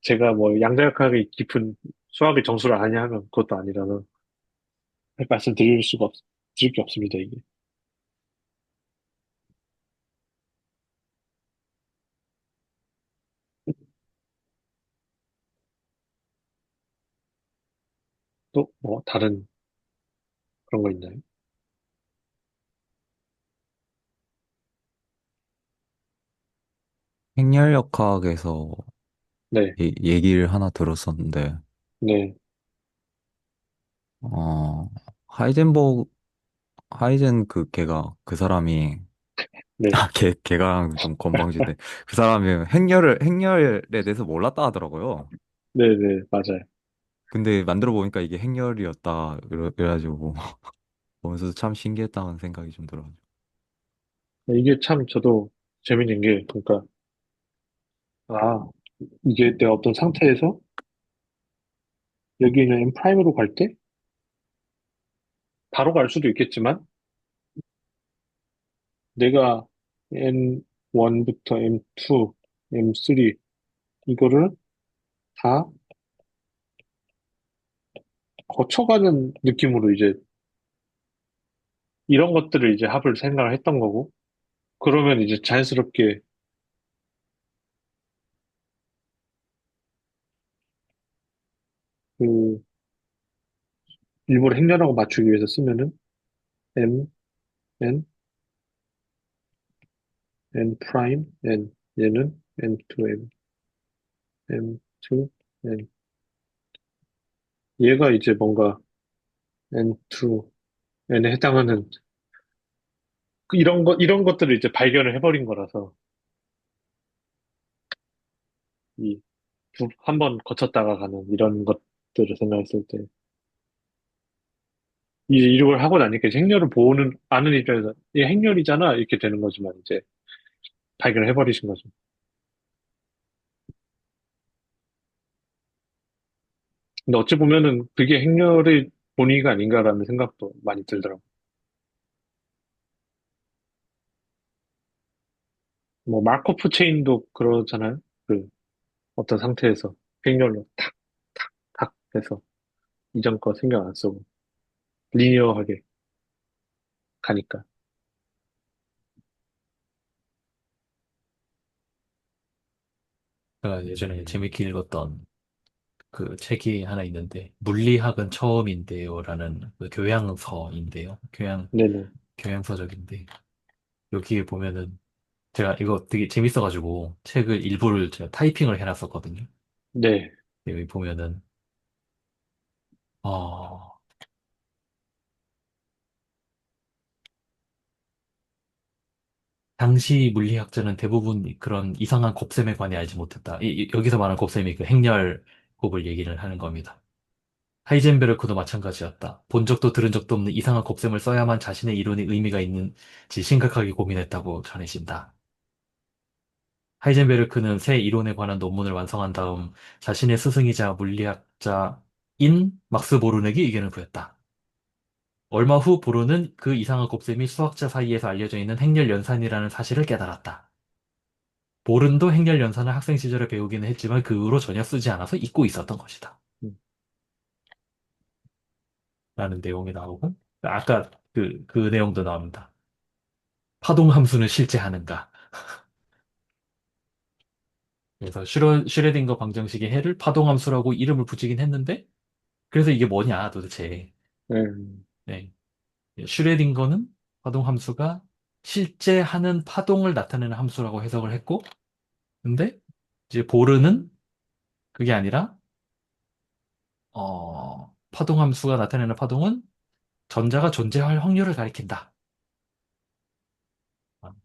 제가 뭐 양자역학이 깊은 수학의 정수를 아냐 하면 그것도 아니라서 말씀드릴 드릴 게 없습니다, 이게. 또 뭐 다른 그런 거 있나요? 행렬역학에서 네, 얘기를 하나 들었었는데, 네, 어, 하이젠버그, 하이젠 그 걔가, 그 사람이, 네, 걔가 좀 건방진데, 그 사람이 행렬에 대해서 몰랐다 하더라고요. 네, 네, 맞아요. 근데 만들어 보니까 이게 행렬이었다, 그래가지고, 보면서 참 신기했다는 생각이 좀 들어요. 이게 참 저도 재밌는 게, 그러니까, 아, 이게 내가 어떤 상태에서 여기는 M 프라임으로 갈 때 바로 갈 수도 있겠지만 내가 M1부터 M2, M3 이거를 다 거쳐가는 느낌으로 이제 이런 것들을 이제 합을 생각을 했던 거고 그러면 이제 자연스럽게 그 일부러 행렬하고 맞추기 위해서 쓰면은 M, N, N 프라임, N 얘는 M2, M, M2, N 얘가 이제 뭔가 N2, N에 해당하는 이런 것들을 이제 발견을 해버린 거라서 이 한 번 거쳤다가 가는 이런 것들을 생각했을 때 이제 이걸 하고 나니까 이제 행렬을 보는 아는 입장에서 이게 행렬이잖아 이렇게 되는 거지만 이제 발견을 해버리신 거죠. 근데 어찌 보면은 그게 행렬의 본의가 아닌가라는 생각도 많이 들더라고요. 뭐 마르코프 체인도 그러잖아요. 그 어떤 상태에서 행렬로 탁, 탁, 탁 해서 이전 거 신경 안 쓰고 리니어하게 가니까. 제가 예전에 재밌게 읽었던 그 책이 하나 있는데, 물리학은 처음인데요라는 그 교양서인데요. 네네. 교양서적인데, 여기에 보면은 제가 이거 되게 재밌어가지고 책을 일부를 제가 타이핑을 해놨었거든요. 네. 여기 보면은, 어, 당시 물리학자는 대부분 그런 이상한 곱셈에 관해 알지 못했다. 여기서 말하는 곱셈이 그 행렬 곱을 얘기를 하는 겁니다. 하이젠베르크도 마찬가지였다. 본 적도 들은 적도 없는 이상한 곱셈을 써야만 자신의 이론에 의미가 있는지 심각하게 고민했다고 전해진다. 하이젠베르크는 새 이론에 관한 논문을 완성한 다음 자신의 스승이자 물리학자인 막스 보르넥이 의견을 구했다. 얼마 후 보르는 그 이상한 곱셈이 수학자 사이에서 알려져 있는 행렬연산이라는 사실을 깨달았다. 보른도 행렬연산을 학생 시절에 배우기는 했지만 그 후로 전혀 쓰지 않아서 잊고 있었던 것이다. 음, 라는 내용이 나오고, 아까 그 내용도 나옵니다. 파동 함수는 실제 하는가? 그래서 슈레딩거 방정식의 해를 파동 함수라고 이름을 붙이긴 했는데, 그래서 이게 뭐냐, 도대체. 네. 네. 슈레딩거는 파동 함수가 실제 하는 파동을 나타내는 함수라고 해석을 했고, 근데 이제 보르는 그게 아니라, 파동 함수가 나타내는 파동은 전자가 존재할 확률을 가리킨다.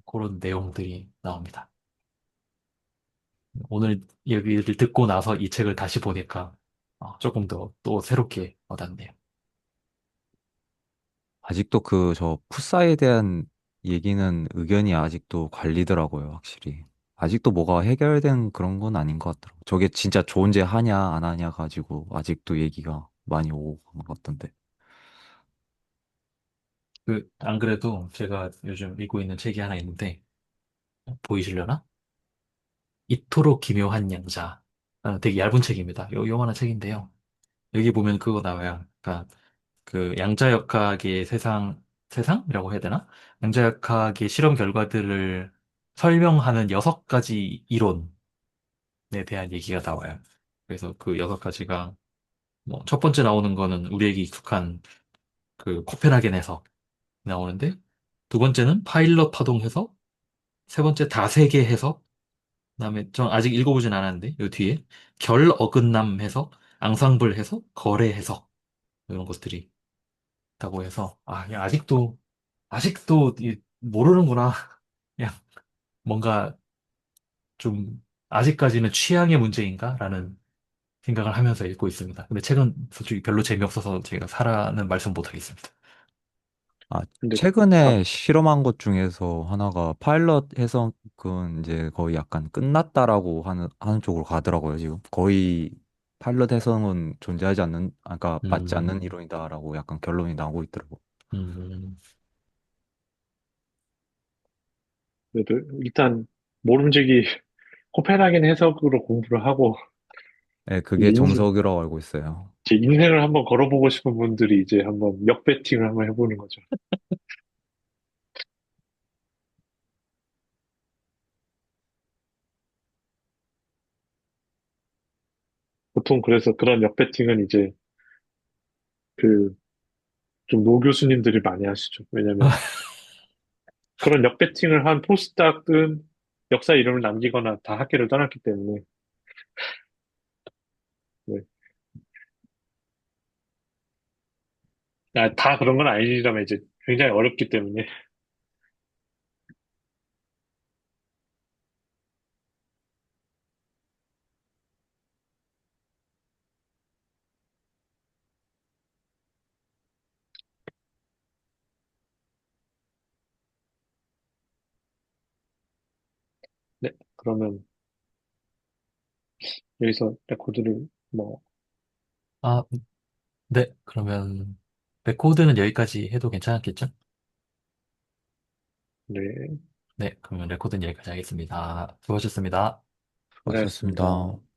그런 내용들이 나옵니다. 오늘 얘기를 듣고 나서 이 책을 다시 보니까, 조금 더 또 새롭게 와닿네요. 아직도 그 저 풋사에 대한 얘기는 의견이 아직도 갈리더라고요, 확실히. 아직도 뭐가 해결된 그런 건 아닌 것 같더라고요. 저게 진짜 존재하냐, 안 하냐 가지고 아직도 얘기가 많이 오고 그런 것 같던데. 안 그래도 제가 요즘 읽고 있는 책이 하나 있는데, 보이시려나? 이토록 기묘한 양자. 되게 얇은 책입니다. 요만한 책인데요. 여기 보면 그거 나와요. 그러니까 그 양자역학의 세상이라고 해야 되나? 양자역학의 실험 결과들을 설명하는 6가지 이론에 대한 얘기가 나와요. 그래서 그 6가지가 뭐 첫 번째 나오는 거는 우리에게 익숙한 그 코펜하겐 해석 나오는데, 두 번째는 파일럿 파동 해석, 세 번째 다세계 해석, 그다음에 전 아직 읽어보진 않았는데 요 뒤에 결 어긋남 해석, 앙상블 해석, 거래 해석 이런 것들이 있다고 해서 그냥 아직도 모르는구나. 그냥 뭔가 좀 아직까지는 취향의 문제인가라는 생각을 하면서 읽고 있습니다. 근데 책은 솔직히 별로 재미없어서 제가 사라는 말씀 못 하겠습니다. 아, 근데 다, 최근에 실험한 것 중에서 하나가 파일럿 해석은 이제 거의 약간 끝났다라고 하는 쪽으로 가더라고요, 지금. 거의 파일럿 해석은 존재하지 않는, 아까 맞지 않는 음, 이론이다라고 약간 결론이 나오고 있더라고요. 음, 그래도 일단 모름지기 코펜하겐 해석으로 공부를 하고 네, 이제 그게 정석이라고 알고 있어요. 제 인생을 한번 걸어보고 싶은 분들이 이제 한번 역배팅을 한번 해보는 거죠. 보통 그래서 그런 역배팅은 이제 그 좀 노 교수님들이 많이 하시죠. 왜냐면 그런 역배팅을 한 포스닥은 역사 이름을 남기거나 다 학계를 떠났기 때문에 네. 다 그런 건 아니라면 이제 굉장히 어렵기 때문에 네. 그러면 여기서 레코드를 뭐 아, 네. 그러면 레코드는 여기까지 해도 괜찮았겠죠? 네. 네. 그러면 레코드는 여기까지 하겠습니다. 수고하셨습니다. 고생하셨습니다. 수고하셨습니다.